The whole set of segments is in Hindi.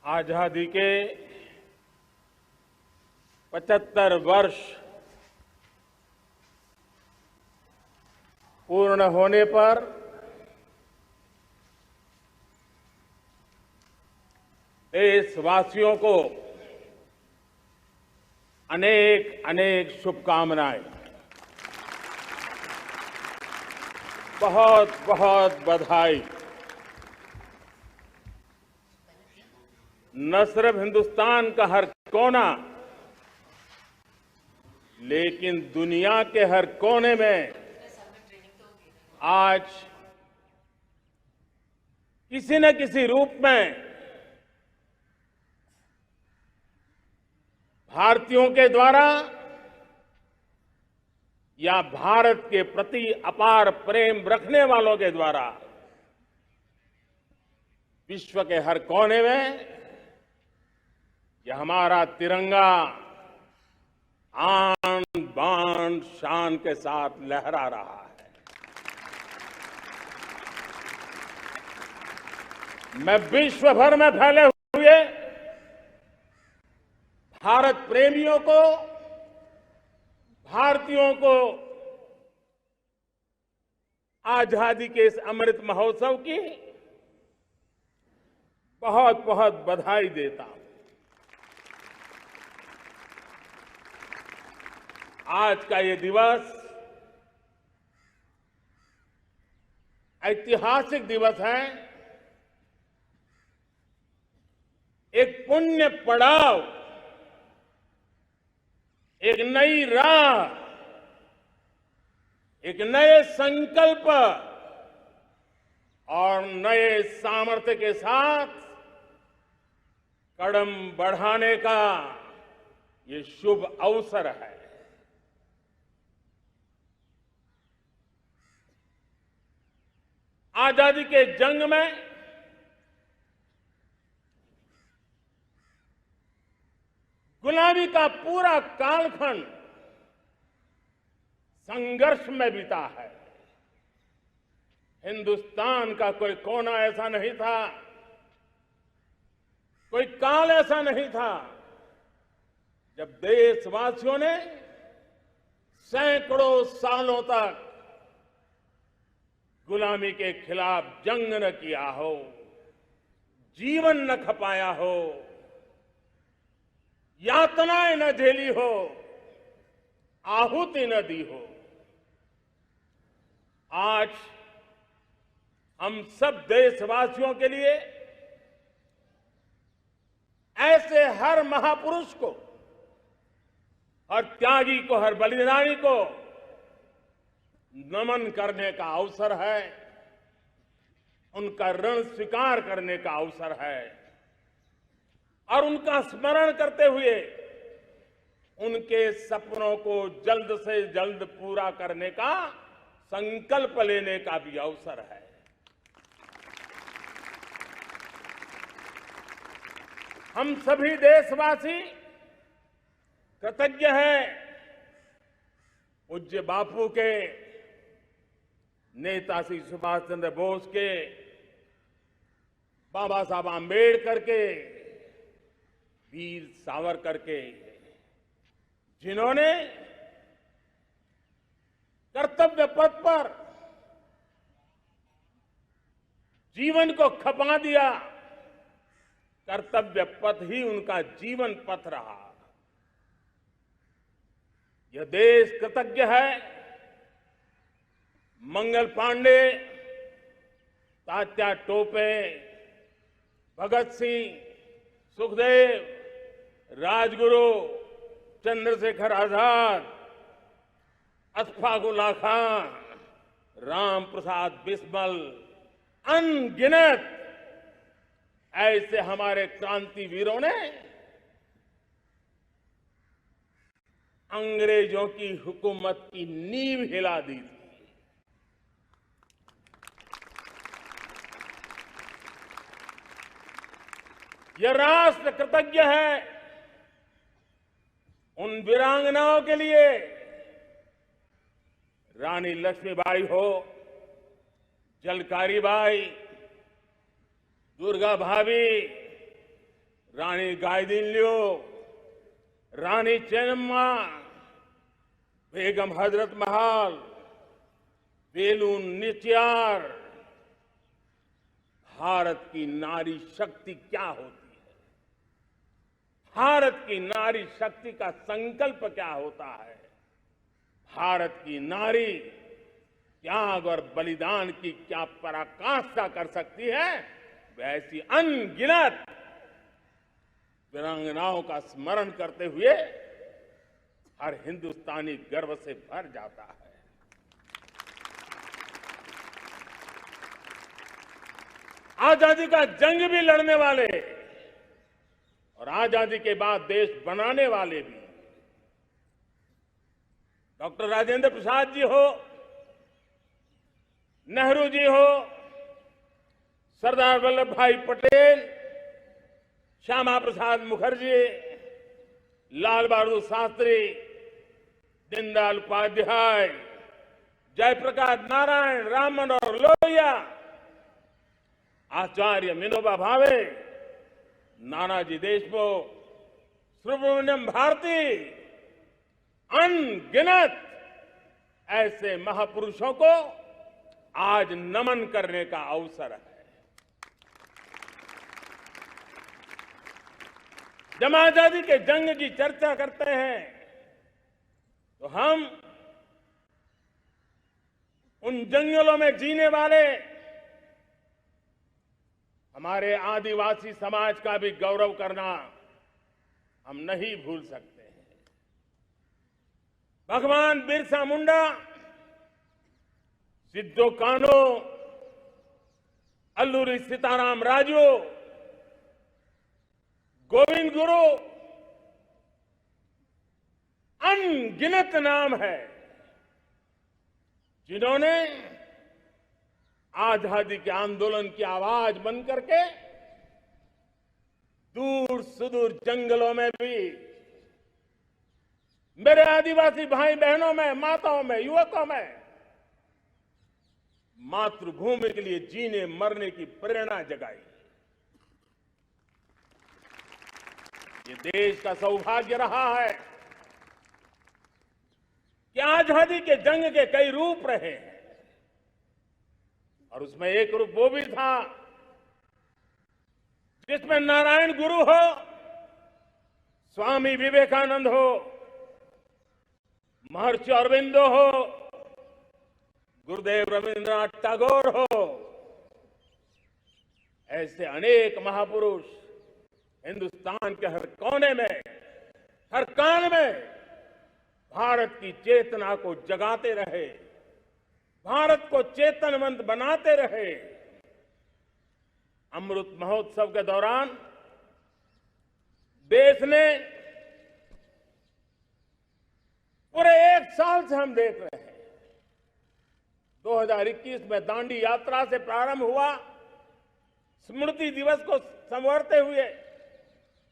आजादी के 75 वर्ष पूर्ण होने पर देशवासियों को अनेक अनेक शुभकामनाएं। बहुत बहुत बधाई। न सिर्फ हिंदुस्तान का हर कोना, लेकिन दुनिया के हर कोने में आज किसी न किसी रूप में भारतीयों के द्वारा या भारत के प्रति अपार प्रेम रखने वालों के द्वारा विश्व के हर कोने में यह हमारा तिरंगा आन बान शान के साथ लहरा रहा है। मैं विश्व भर में फैले हुए भारत प्रेमियों को, भारतीयों को आजादी के इस अमृत महोत्सव की बहुत बहुत बधाई देता हूं। आज का ये दिवस ऐतिहासिक दिवस है। एक पुण्य पड़ाव, एक नई राह, एक नए संकल्प और नए सामर्थ्य के साथ कदम बढ़ाने का ये शुभ अवसर है। आजादी के जंग में गुलामी का पूरा कालखंड संघर्ष में बीता है। हिंदुस्तान का कोई कोना ऐसा नहीं था, कोई काल ऐसा नहीं था जब देशवासियों ने सैकड़ों सालों तक गुलामी के खिलाफ जंग न किया हो, जीवन न खपाया हो, यातनाएं न झेली हो, आहुति न दी हो। आज हम सब देशवासियों के लिए ऐसे हर महापुरुष को, हर त्यागी को, हर बलिदानी को नमन करने का अवसर है, उनका ऋण स्वीकार करने का अवसर है और उनका स्मरण करते हुए उनके सपनों को जल्द से जल्द पूरा करने का संकल्प लेने का भी अवसर है। हम सभी देशवासी कृतज्ञ हैं पूज्य बापू के, नेता श्री सुभाष चंद्र बोस के, बाबा साहब आंबेडकर के, वीर सावरकर के, जिन्होंने कर्तव्य पथ पर जीवन को खपा दिया। कर्तव्य पथ ही उनका जीवन पथ रहा। यह देश कृतज्ञ है मंगल पांडे, तात्या टोपे, भगत सिंह, सुखदेव, राजगुरु, चंद्रशेखर आजाद, अशफाक उल्लाह खान, राम प्रसाद बिस्मिल, अनगिनत ऐसे हमारे क्रांतिवीरों ने अंग्रेजों की हुकूमत की नींव हिला दी थी। यह राष्ट्र कृतज्ञ है उन वीरांगनाओं के लिए, रानी लक्ष्मीबाई हो, झलकारी बाई, दुर्गा भाभी, रानी गाइदिन्ल्यो, रानी चेन्नम्मा, बेगम हजरत महल, वेलु नाचियार। भारत की नारी शक्ति क्या होती है, भारत की नारी शक्ति का संकल्प क्या होता है, भारत की नारी त्याग और बलिदान की क्या पराकाष्ठा कर सकती है, वैसी अनगिनत वीरांगनाओं का स्मरण करते हुए हर हिंदुस्तानी गर्व से भर जाता है। आजादी का जंग भी लड़ने वाले और आजादी के बाद देश बनाने वाले भी, डॉक्टर राजेंद्र प्रसाद जी हो, नेहरू जी हो, सरदार वल्लभ भाई पटेल, श्यामा प्रसाद मुखर्जी, लाल बहादुर शास्त्री, दीनदयाल उपाध्याय, जयप्रकाश नारायण, राम मनोहर लोहिया, आचार्य विनोबा भावे, नानाजी देशमुख, सुब्रमण्यम भारती, अनगिनत ऐसे महापुरुषों को आज नमन करने का अवसर है। जब आजादी के जंग की चर्चा करते हैं तो हम उन जंगलों में जीने वाले हमारे आदिवासी समाज का भी गौरव करना हम नहीं भूल सकते हैं। भगवान बिरसा मुंडा, सिद्धो कान्हो, अल्लूरी सीताराम राजू, गोविंद गुरु, अनगिनत नाम है जिन्होंने आजादी के आंदोलन की आवाज बन करके दूर सुदूर जंगलों में भी मेरे आदिवासी भाई बहनों में, माताओं में, युवकों में मातृभूमि के लिए जीने मरने की प्रेरणा जगाई। ये देश का सौभाग्य रहा है कि आजादी के जंग के कई रूप रहे हैं और उसमें एक रूप वो भी था जिसमें नारायण गुरु हो, स्वामी विवेकानंद हो, महर्षि अरविंदो हो, गुरुदेव रविंद्रनाथ टैगोर हो, ऐसे अनेक महापुरुष हिंदुस्तान के हर कोने में, हर कान में भारत की चेतना को जगाते रहे, भारत को चेतनवंत बनाते रहे। अमृत महोत्सव के दौरान देश ने पूरे एक साल से हम देख रहे हैं, 2021 में दांडी यात्रा से प्रारंभ हुआ, स्मृति दिवस को संवारते हुए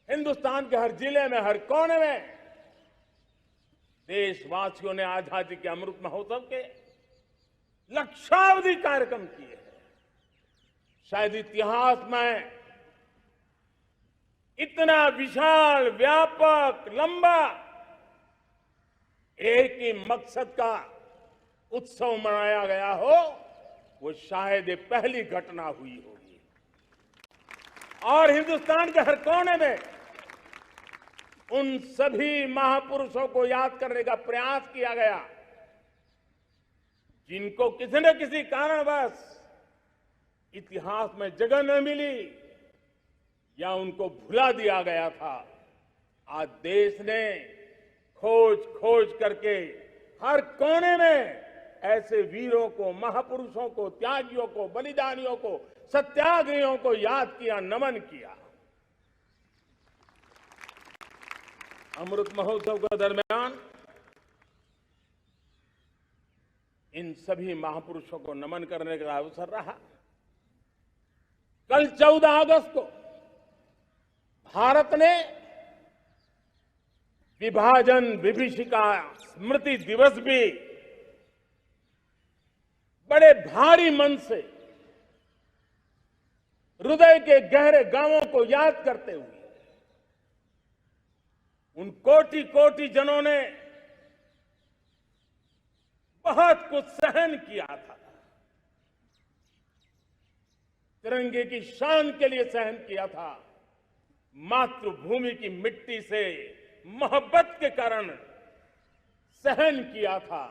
हिंदुस्तान के हर जिले में, हर कोने में देशवासियों ने आजादी के अमृत महोत्सव के लक्षावधि कार्यक्रम किए हैं। शायद इतिहास में इतना विशाल, व्यापक, लंबा एक ही मकसद का उत्सव मनाया गया हो, वो शायद ये पहली घटना हुई होगी। और हिंदुस्तान के हर कोने में उन सभी महापुरुषों को याद करने का प्रयास किया गया जिनको किसी न किसी कारणवश इतिहास में जगह न मिली या उनको भुला दिया गया था। आज देश ने खोज खोज करके हर कोने में ऐसे वीरों को, महापुरुषों को, त्यागियों को, बलिदानियों को, सत्याग्रहियों को याद किया, नमन किया। अमृत महोत्सव के दरमियान इन सभी महापुरुषों को नमन करने का अवसर रहा। कल 14 अगस्त को भारत ने विभाजन विभीषिका स्मृति दिवस भी बड़े भारी मन से हृदय के गहरे गांवों को याद करते हुए उन कोटि कोटि जनों ने बहुत कुछ सहन किया था, तिरंगे की शान के लिए सहन किया था, मातृभूमि की मिट्टी से मोहब्बत के कारण सहन किया था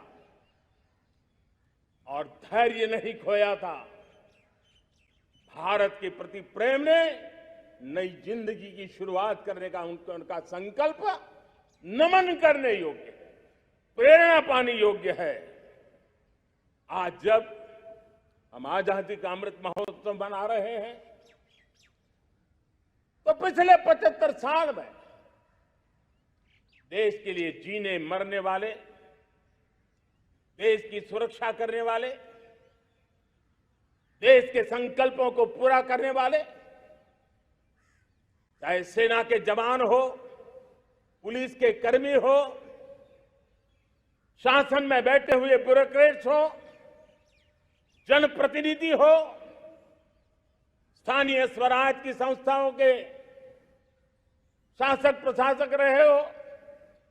और धैर्य नहीं खोया था। भारत के प्रति प्रेम ने नई जिंदगी की शुरुआत करने का उनका संकल्प नमन करने योग्य है, प्रेरणा पाने योग्य है। आज जब हम आजादी का अमृत महोत्सव मना रहे हैं तो पिछले 75 साल में देश के लिए जीने मरने वाले, देश की सुरक्षा करने वाले, देश के संकल्पों को पूरा करने वाले, चाहे सेना के जवान हो, पुलिस के कर्मी हो, शासन में बैठे हुए ब्यूरोक्रेट्स हो, जनप्रतिनिधि हो, स्थानीय स्वराज की संस्थाओं के शासक प्रशासक रहे हो,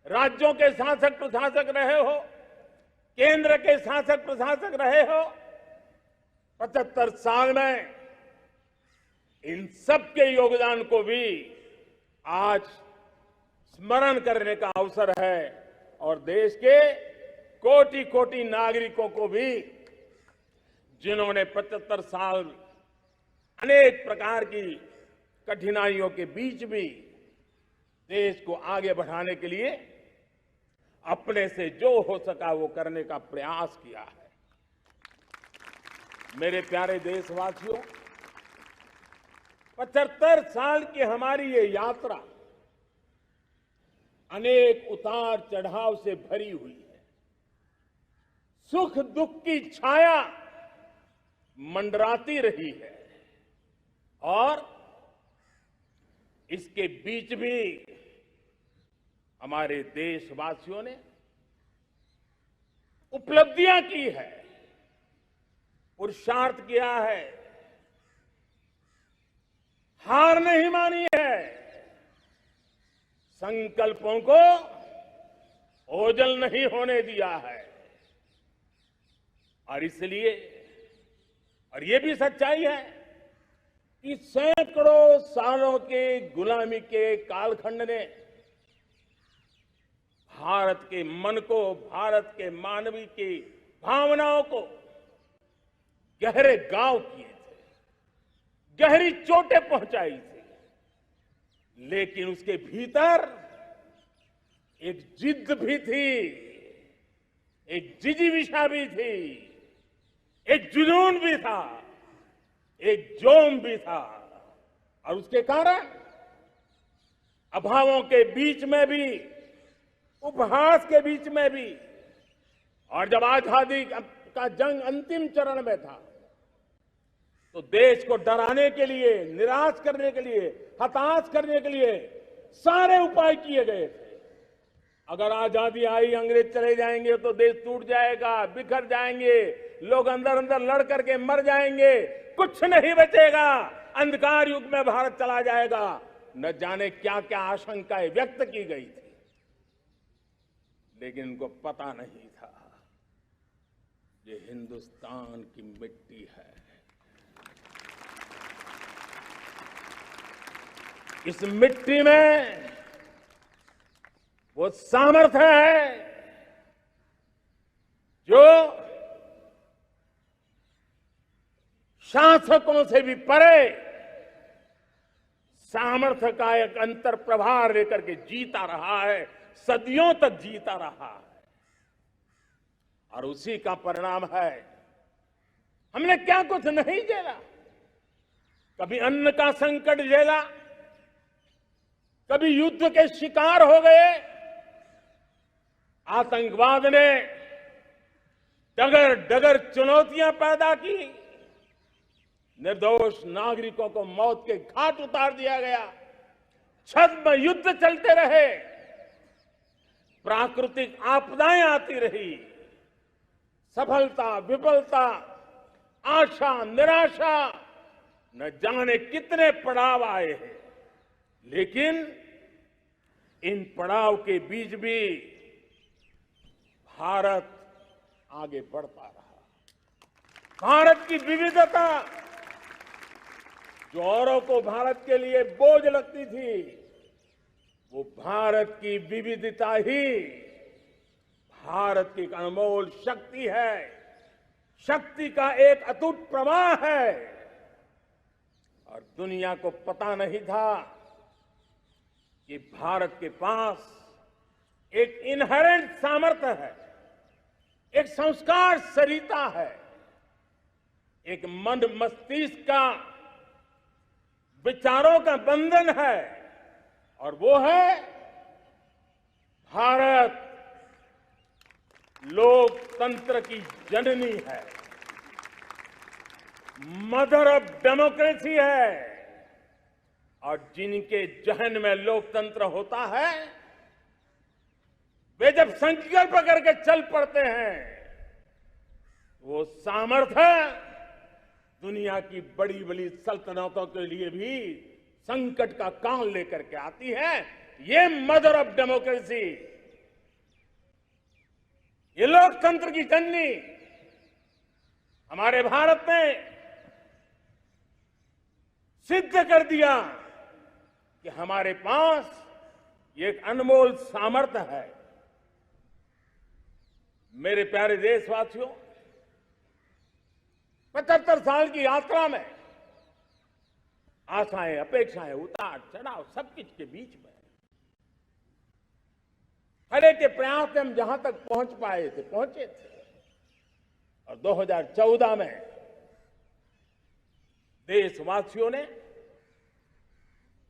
राज्यों के शासक प्रशासक रहे हो, केंद्र के शासक प्रशासक रहे हो, 75 साल में इन सबके योगदान को भी आज स्मरण करने का अवसर है और देश के कोटि कोटि नागरिकों को भी जिन्होंने 75 साल अनेक प्रकार की कठिनाइयों के बीच भी देश को आगे बढ़ाने के लिए अपने से जो हो सका वो करने का प्रयास किया है। मेरे प्यारे देशवासियों, 75 साल की हमारी ये यात्रा अनेक उतार चढ़ाव से भरी हुई है। सुख दुख की छाया मंडराती रही है और इसके बीच भी हमारे देशवासियों ने उपलब्धियां की है, पुरुषार्थ किया है, हार नहीं मानी है, संकल्पों को ओझल नहीं होने दिया है। और इसलिए और ये भी सच्चाई है कि सैकड़ों सालों के गुलामी के कालखंड ने भारत के मन को, भारत के मानवीय की भावनाओं को गहरे घाव किए थे, गहरी चोटें पहुंचाई थी, लेकिन उसके भीतर एक जिद भी थी, एक जिजीविषा भी थी, एक जुनून भी था, एक जोम भी था। और उसके कारण अभावों के बीच में भी, उपहास के बीच में भी, और जब आजादी का जंग अंतिम चरण में था तो देश को डराने के लिए, निराश करने के लिए, हताश करने के लिए सारे उपाय किए गए थे। अगर आजादी आई, अंग्रेज चले जाएंगे तो देश टूट जाएगा, बिखर जाएंगे, लोग अंदर अंदर लड़ करके मर जाएंगे, कुछ नहीं बचेगा, अंधकार युग में भारत चला जाएगा। न जाने क्या क्या आशंकाएं व्यक्त की गई थी, लेकिन उनको पता नहीं था ये हिंदुस्तान की मिट्टी है। इस मिट्टी में वो सामर्थ्य है जो शासकों से भी परे सामर्थ्य का एक अंतर प्रभार लेकर के जीता रहा है, सदियों तक जीता रहा है। और उसी का परिणाम है हमने क्या कुछ नहीं झेला। कभी अन्न का संकट झेला, कभी युद्ध के शिकार हो गए, आतंकवाद ने डगर डगर चुनौतियां पैदा की, निर्दोष नागरिकों को मौत के घाट उतार दिया गया, छद्म युद्ध चलते रहे, प्राकृतिक आपदाएं आती रही, सफलता विफलता, आशा निराशा, न जाने कितने पड़ाव आए हैं, लेकिन इन पड़ाव के बीच भी भारत आगे बढ़ता रहा। भारत की विविधता जो औरों को भारत के लिए बोझ लगती थी, वो भारत की विविधता ही भारत की एक अनमोल शक्ति है, शक्ति का एक अटूट प्रवाह है। और दुनिया को पता नहीं था कि भारत के पास एक इनहेरेंट सामर्थ्य है, एक संस्कार सरिता है, एक मन मस्तिष्क का विचारों का बंधन है, और वो है भारत लोकतंत्र की जननी है, मदर ऑफ डेमोक्रेसी है। और जिनके जहन में लोकतंत्र होता है, वे जब संकल्प करके चल पड़ते हैं, वो सामर्थ्य दुनिया की बड़ी बड़ी सल्तनतों के लिए भी संकट का काल लेकर के आती है। ये मदर ऑफ डेमोक्रेसी, ये लोकतंत्र की जननी हमारे भारत ने सिद्ध कर दिया कि हमारे पास ये एक अनमोल सामर्थ्य है। मेरे प्यारे देशवासियों, 75 साल की यात्रा में आशाएं, अपेक्षाएं, उतार चढ़ाव सब कुछ के बीच में हर एक के प्रयास से हम जहां तक पहुंच पाए थे, पहुंचे थे। और 2014 में देशवासियों ने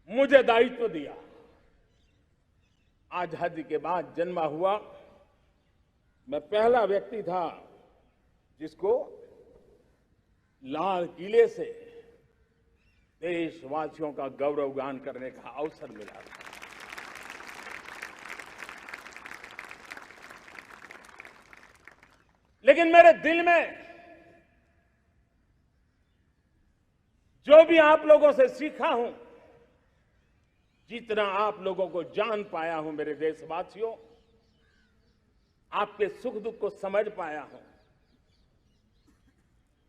मुझे दायित्व दिया। आजादी के बाद जन्मा हुआ मैं पहला व्यक्ति था जिसको लाल किले से देशवासियों का गौरवगान करने का अवसर मिला। लेकिन मेरे दिल में जो भी आप लोगों से सीखा हूं, जितना आप लोगों को जान पाया हूं मेरे देशवासियों, आपके सुख दुख को समझ पाया हूं,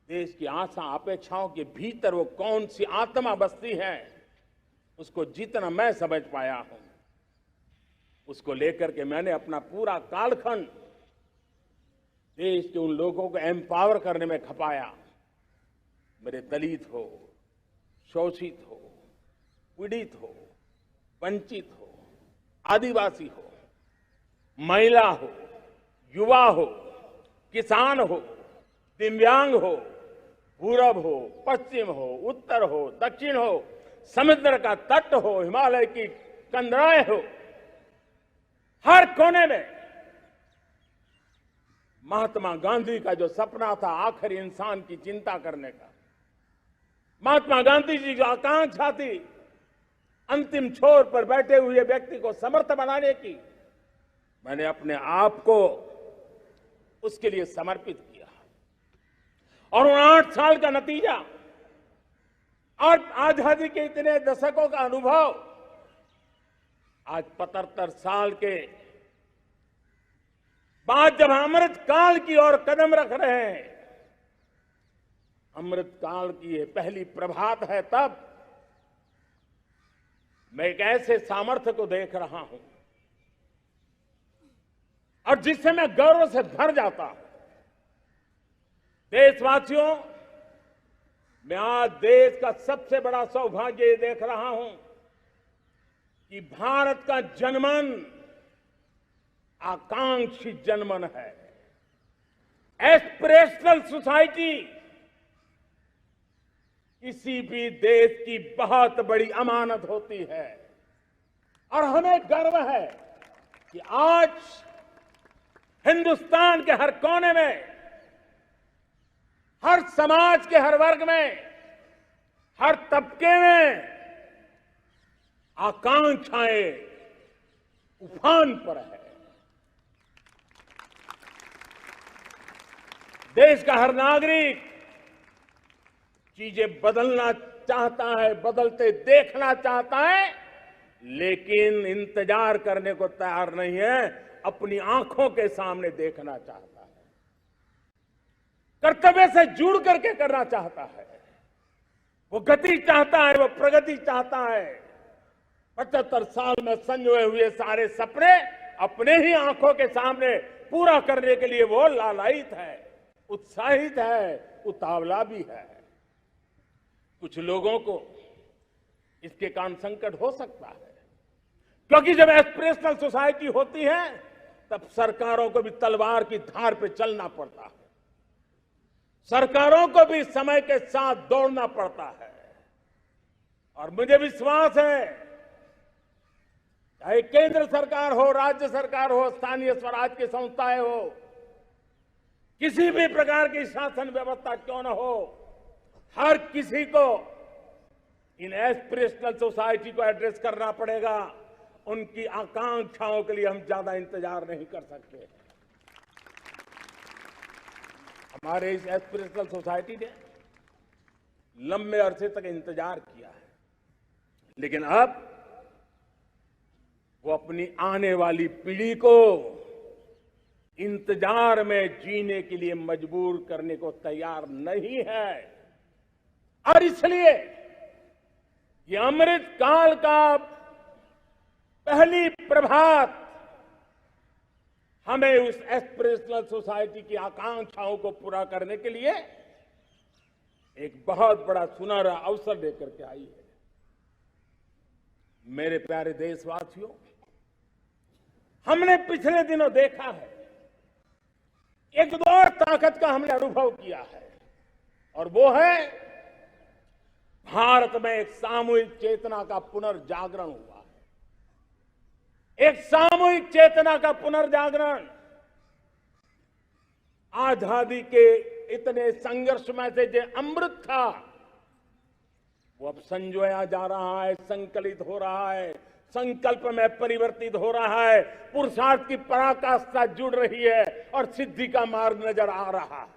देश की आशा अपेक्षाओं के भीतर वो कौन सी आत्मा बसती है, उसको जितना मैं समझ पाया हूं, उसको लेकर के मैंने अपना पूरा कालखंड देश के उन लोगों को एम्पावर करने में खपाया। मेरे दलित हो, शोषित हो, पीड़ित हो, वंचित हो, आदिवासी हो, महिला हो, युवा हो, किसान हो, दिव्यांग हो, पूरब हो, पश्चिम हो, उत्तर हो, दक्षिण हो, समुद्र का तट हो, हिमालय की कंदराएं हो, हर कोने में महात्मा गांधी का जो सपना था आखिरी इंसान की चिंता करने का, महात्मा गांधी जी जो आकांक्षा थी अंतिम छोर पर बैठे हुए व्यक्ति को समर्थ बनाने की, मैंने अपने आप को उसके लिए समर्पित किया। और उन 8 साल का नतीजा और आजादी के इतने दशकों का अनुभव आज 75 साल के बाद जब अमृत काल की ओर कदम रख रहे हैं, अमृत काल की ये पहली प्रभात है, तब मैं एक ऐसे सामर्थ्य को देख रहा हूं और जिससे मैं गौरव से भर जाता हूं। देशवासियों, मैं आज देश का सबसे बड़ा सौभाग्य ये देख रहा हूं कि भारत का जनमन आकांक्षी जनमन है। एस्पिरेशनल सोसाइटी किसी भी देश की बहुत बड़ी अमानत होती है और हमें गर्व है कि आज हिंदुस्तान के हर कोने में, हर समाज के हर वर्ग में, हर तबके में आकांक्षाएं उफान पर है। देश का हर नागरिक चीजें बदलना चाहता है, बदलते देखना चाहता है, लेकिन इंतजार करने को तैयार नहीं है, अपनी आंखों के सामने देखना चाहता है, कर्तव्य से जुड़ करके करना चाहता है, वो गति चाहता है, वो प्रगति चाहता है। 75 साल में संजोए हुए सारे सपने अपने ही आंखों के सामने पूरा करने के लिए वो लालायित है, उत्साहित है, उतावला भी है। कुछ लोगों को इसके कारण संकट हो सकता है, क्योंकि जब एस्पिरेशनल सोसाइटी होती है तब सरकारों को भी तलवार की धार पे चलना पड़ता है, सरकारों को भी समय के साथ दौड़ना पड़ता है। और मुझे विश्वास है, चाहे केंद्र सरकार हो, राज्य सरकार हो, स्थानीय स्वराज की संस्थाएं हो, किसी भी प्रकार की शासन व्यवस्था क्यों न हो, हर किसी को इन एस्पिरेशनल सोसाइटी को एड्रेस करना पड़ेगा। उनकी आकांक्षाओं के लिए हम ज्यादा इंतजार नहीं कर सकते। हमारे इस एस्पिरेशनल सोसाइटी ने लंबे अरसे तक इंतजार किया है, लेकिन अब वो अपनी आने वाली पीढ़ी को इंतजार में जीने के लिए मजबूर करने को तैयार नहीं है। और इसलिए ये अमृत काल का पहली प्रभात हमें उस एस्पिरेशनल सोसाइटी की आकांक्षाओं को पूरा करने के लिए एक बहुत बड़ा सुनहरा अवसर लेकर के आई है। मेरे प्यारे देशवासियों, हमने पिछले दिनों देखा है, एक और ताकत का हमने अनुभव किया है, और वो है भारत में एक सामूहिक चेतना का पुनर्जागरण हुआ है। एक सामूहिक चेतना का पुनर्जागरण आजादी के इतने संघर्ष में से जो अमृत था वो अब संजोया जा रहा है, संकलित हो रहा है, संकल्प में परिवर्तित हो रहा है, पुरुषार्थ की पराकाष्ठा जुड़ रही है और सिद्धि का मार्ग नजर आ रहा है।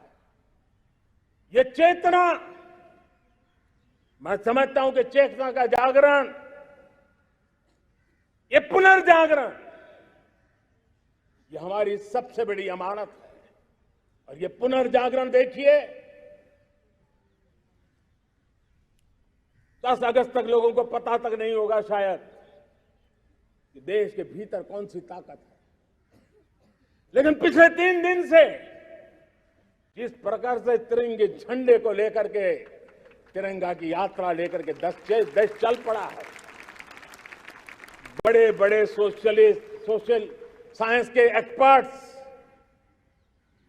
ये चेतना, मैं समझता हूं कि चेतना का जागरण, ये पुनर्जागरण, ये हमारी सबसे बड़ी अमानत है। और ये पुनर्जागरण देखिए, 10 अगस्त तक लोगों को पता तक नहीं होगा शायद कि देश के भीतर कौन सी ताकत है, लेकिन पिछले 3 दिन से जिस प्रकार से तिरंगे झंडे को लेकर के, तिरंगा की यात्रा लेकर के देश चल पड़ा है, बड़े बड़े सोशल साइंस के एक्सपर्ट्स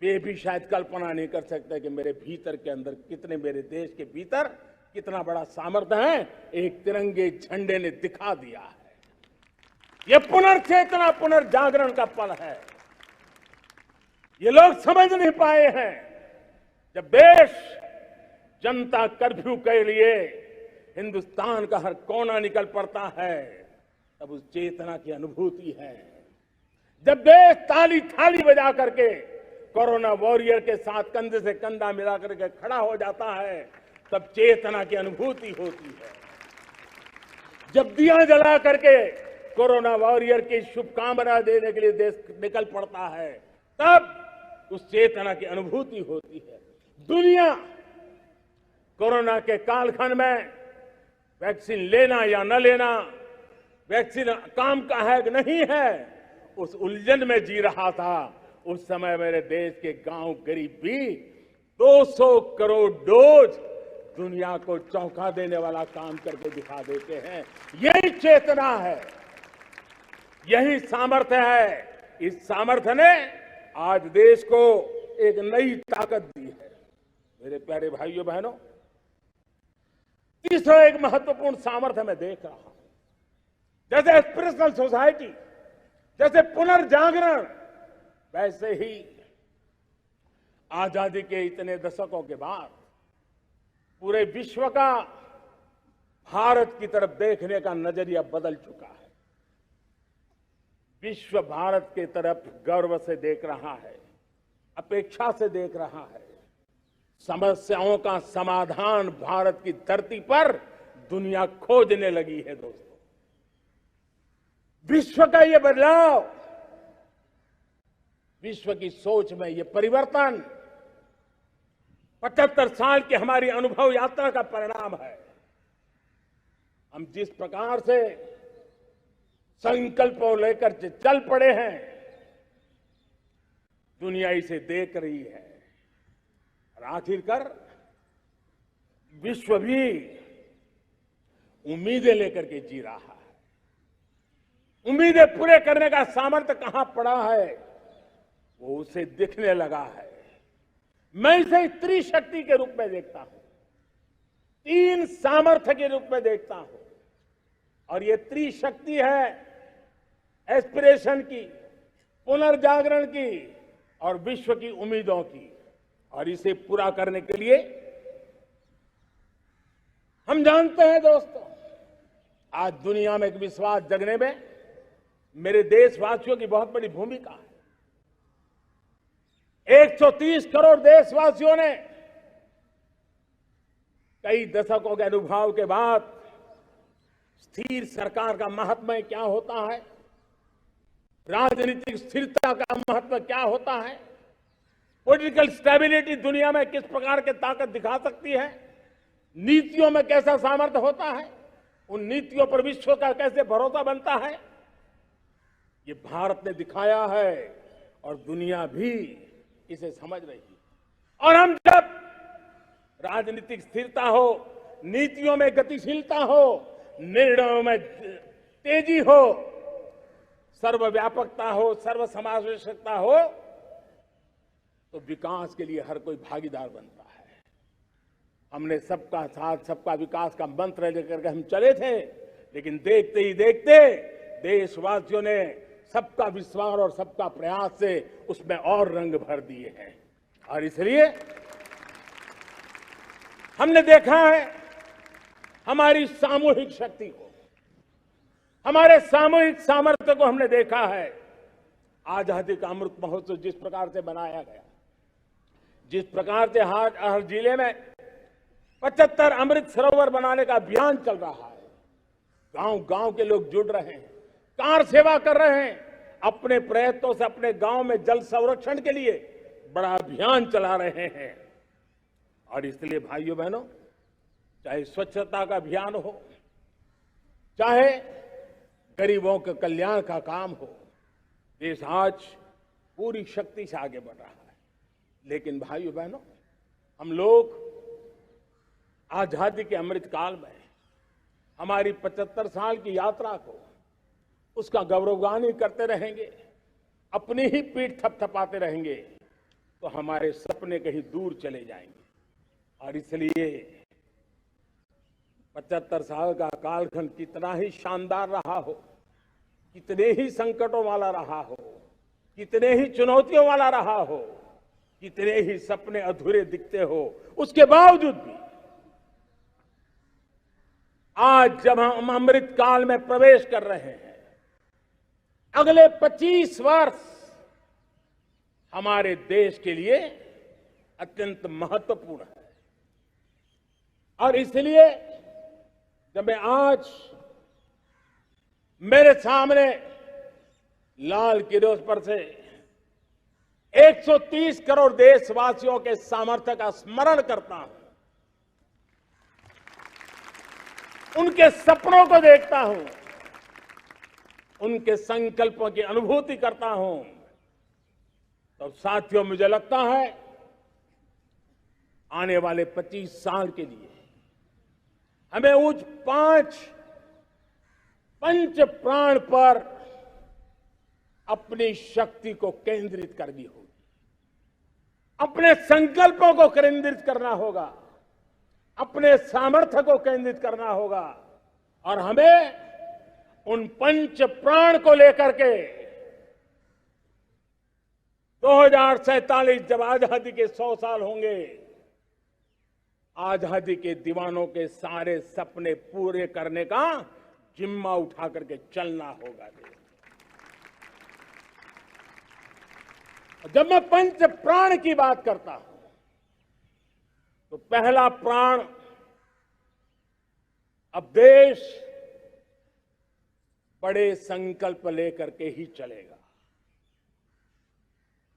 वे भी शायद कल्पना नहीं कर सकते कि मेरे भीतर के अंदर कितने, मेरे देश के भीतर कितना बड़ा सामर्थ्य है, एक तिरंगे झंडे ने दिखा दिया है। यह पुनर्चेतना, पुनर्जागरण का पल है। ये लोग समझ नहीं पाए हैं, जब देश जनता कर्फ्यू के लिए हिंदुस्तान का हर कोना निकल पड़ता है, तब उस चेतना की अनुभूति है। जब देश ताली थाली बजा करके कोरोना वॉरियर के साथ कंधे से कंधा मिला करके खड़ा हो जाता है, तब चेतना की अनुभूति होती है। जब दिया जला करके कोरोना वॉरियर की शुभकामना देने के लिए देश निकल पड़ता है, तब उस चेतना की अनुभूति होती है। दुनिया कोरोना के कालखंड में वैक्सीन लेना या न लेना, वैक्सीन काम का है कि नहीं है, उस उलझन में जी रहा था। उस समय मेरे देश के गांव गरीब भी 200 करोड़ डोज दुनिया को चौंका देने वाला काम करके दिखा देते हैं। यही चेतना है, यही सामर्थ्य है। इस सामर्थ्य ने आज देश को एक नई ताकत दी है। मेरे प्यारे भाइयों बहनों, तीसरा एक महत्वपूर्ण सामर्थ्य मैं देख रहा हूं, जैसे एस्पिरेशनल सोसाइटी, जैसे पुनर्जागरण, वैसे ही आजादी के इतने दशकों के बाद पूरे विश्व का भारत की तरफ देखने का नजरिया बदल चुका है। विश्व भारत की तरफ गर्व से देख रहा है, अपेक्षा से देख रहा है। समस्याओं का समाधान भारत की धरती पर दुनिया खोजने लगी है। दोस्तों, विश्व का ये बदलाव, विश्व की सोच में ये परिवर्तन 75 साल की हमारी अनुभव यात्रा का परिणाम है। हम जिस प्रकार से संकल्पों लेकर चल पड़े हैं, दुनिया इसे देख रही है और आखिरकार विश्व भी उम्मीदें लेकर के जी रहा है। उम्मीदें पूरे करने का सामर्थ्य कहां पड़ा है, वो उसे दिखने लगा है। मैं इसे त्रिशक्ति के रूप में देखता हूं, 3 सामर्थ्य के रूप में देखता हूं। और ये त्रिशक्ति है एस्पिरेशन की, पुनर्जागरण की और विश्व की उम्मीदों की। और इसे पूरा करने के लिए हम जानते हैं दोस्तों, आज दुनिया में एक विश्वास जगने में मेरे देशवासियों की बहुत बड़ी भूमिका है। 130 करोड़ देशवासियों ने कई दशकों के अनुभव के बाद स्थिर सरकार का महत्व क्या होता है, राजनीतिक स्थिरता का महत्व क्या होता है, पॉलिटिकल स्टेबिलिटी दुनिया में किस प्रकार की ताकत दिखा सकती है, नीतियों में कैसा सामर्थ्य होता है, उन नीतियों पर विश्व का कैसे भरोसा बनता है, ये भारत ने दिखाया है और दुनिया भी इसे समझ रही है। और हम जब राजनीतिक स्थिरता हो, नीतियों में गतिशीलता हो, निर्णयों में तेजी हो, सर्वव्यापकता हो, सर्वसमावेशकता हो, तो विकास के लिए हर कोई भागीदार बनता है। हमने सबका साथ सबका विकास का मंत्र लेकर के हम चले थे, लेकिन देखते ही देखते देशवासियों ने सबका विश्वास और सबका प्रयास से उसमें और रंग भर दिए हैं। और इसलिए हमने देखा है हमारी सामूहिक शक्ति को, हमारे सामूहिक सामर्थ्य को हमने देखा है। आजादी का अमृत महोत्सव जिस प्रकार से बनाया गया, जिस प्रकार से हर जिले में 75 अमृत सरोवर बनाने का अभियान चल रहा है, गांव गांव के लोग जुड़ रहे हैं, कार सेवा कर रहे हैं, अपने प्रयत्नों से अपने गांव में जल संरक्षण के लिए बड़ा अभियान चला रहे हैं। और इसलिए भाइयों बहनों, चाहे स्वच्छता का अभियान हो, चाहे गरीबों के कल्याण का काम हो, देश आज पूरी शक्ति से आगे बढ़ रहा है। लेकिन भाइयों बहनों, हम लोग आजादी के अमृत काल में हमारी 75 साल की यात्रा को, उसका गौरवगान करते रहेंगे, अपनी ही पीठ थपथपाते रहेंगे, तो हमारे सपने कहीं दूर चले जाएंगे। और इसलिए 75 साल का कालखंड कितना ही शानदार रहा हो, कितने ही संकटों वाला रहा हो, कितने ही चुनौतियों वाला रहा हो, कितने ही सपने अधूरे दिखते हो, उसके बावजूद भी आज जब हम अमृत काल में प्रवेश कर रहे हैं, अगले 25 वर्ष हमारे देश के लिए अत्यंत महत्वपूर्ण है। और इसलिए जब मैं आज मेरे सामने लाल किले पर से 130 करोड़ देशवासियों के सामर्थ्य का स्मरण करता हूं, उनके सपनों को देखता हूं, उनके संकल्पों की अनुभूति करता हूं, तो साथियों मुझे लगता है आने वाले 25 साल के लिए हमें उस 5 पंच प्राण पर अपनी शक्ति को केंद्रित करनी होगी, अपने संकल्पों को केंद्रित करना होगा, अपने सामर्थ्य को केंद्रित करना होगा। और हमें उन पंच प्राण को लेकर के 2047 जब आजादी के 100 साल होंगे, आजादी के दीवानों के सारे सपने पूरे करने का जिम्मा उठा करके चलना होगा। जब मैं पंच प्राण की बात करता हूं, तो पहला प्राण अब देश बड़े संकल्प लेकर के ही चलेगा।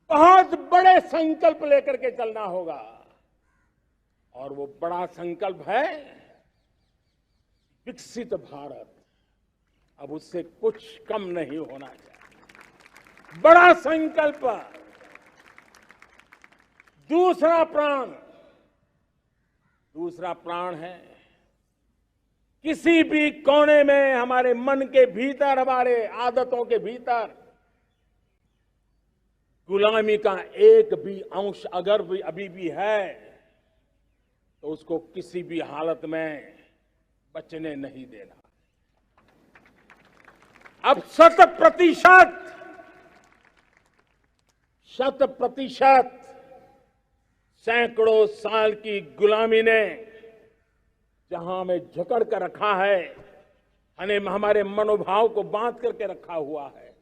बहुत बड़े संकल्प लेकर के चलना होगा और वो बड़ा संकल्प है विकसित भारत। अब उससे कुछ कम नहीं होना चाहिए। बड़ा संकल्प। दूसरा प्राण है किसी भी कोने में हमारे मन के भीतर, हमारे आदतों के भीतर गुलामी का एक भी अंश अगर भी अभी भी है तो उसको किसी भी हालत में बचने नहीं देना। अब 100% सैकड़ों साल की गुलामी ने जहां हमें जकड़ कर रखा है, हमारे मनोभाव को बांध करके रखा हुआ है,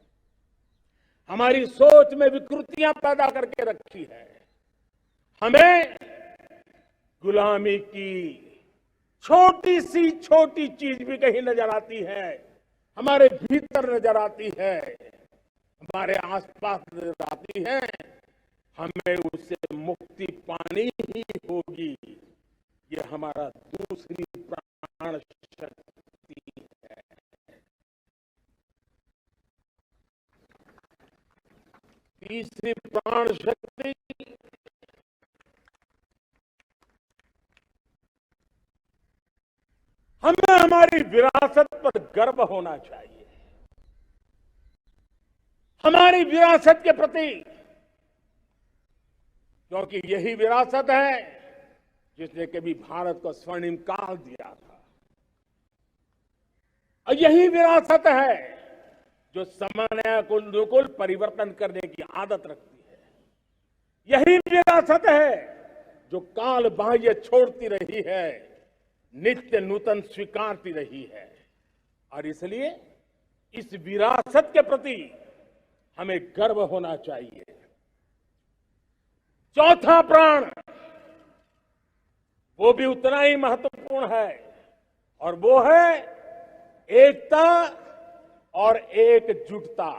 हमारी सोच में विकृतियां पैदा करके रखी है, हमें गुलामी की छोटी चीज भी कहीं नजर आती है, हमारे भीतर नजर आती है, हमारे आसपास नजर आती है, हमें उससे मुक्ति पानी ही होगी। ये हमारा दूसरी प्राण शक्ति है। तीसरी प्राण शक्ति हमें हमारी विरासत पर गर्व होना चाहिए। हमारी विरासत के प्रति, क्योंकि यही विरासत है जिसने कभी भारत को स्वर्णिम काल दिया था, और यही विरासत है जो समय को अनुकूल परिवर्तन करने की आदत रखती है। यही विरासत है जो काल बाह्य छोड़ती रही है, नित्य नूतन स्वीकारती रही है। और इसलिए इस विरासत के प्रति हमें गर्व होना चाहिए। चौथा प्राण वो भी उतना ही महत्वपूर्ण है और वो है एकता और एकजुटता।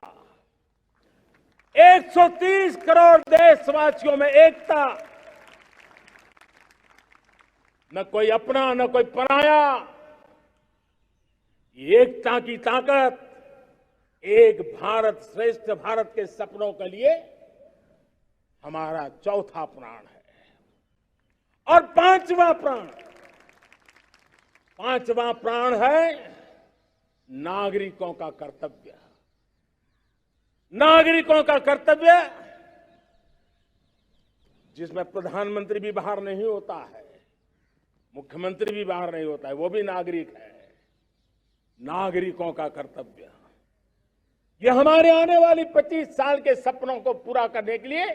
130 करोड़ देशवासियों में एकता, न कोई अपना न कोई पराया। एकता की ताकत एक भारत श्रेष्ठ भारत के सपनों के लिए हमारा चौथा प्राण है। और पांचवा प्राण है नागरिकों का कर्तव्य। नागरिकों का कर्तव्य जिसमें प्रधानमंत्री भी बाहर नहीं होता है, मुख्यमंत्री भी बाहर नहीं होता है, वो भी नागरिक है। नागरिकों का कर्तव्य यह हमारे आने वाली 25 साल के सपनों को पूरा करने के लिए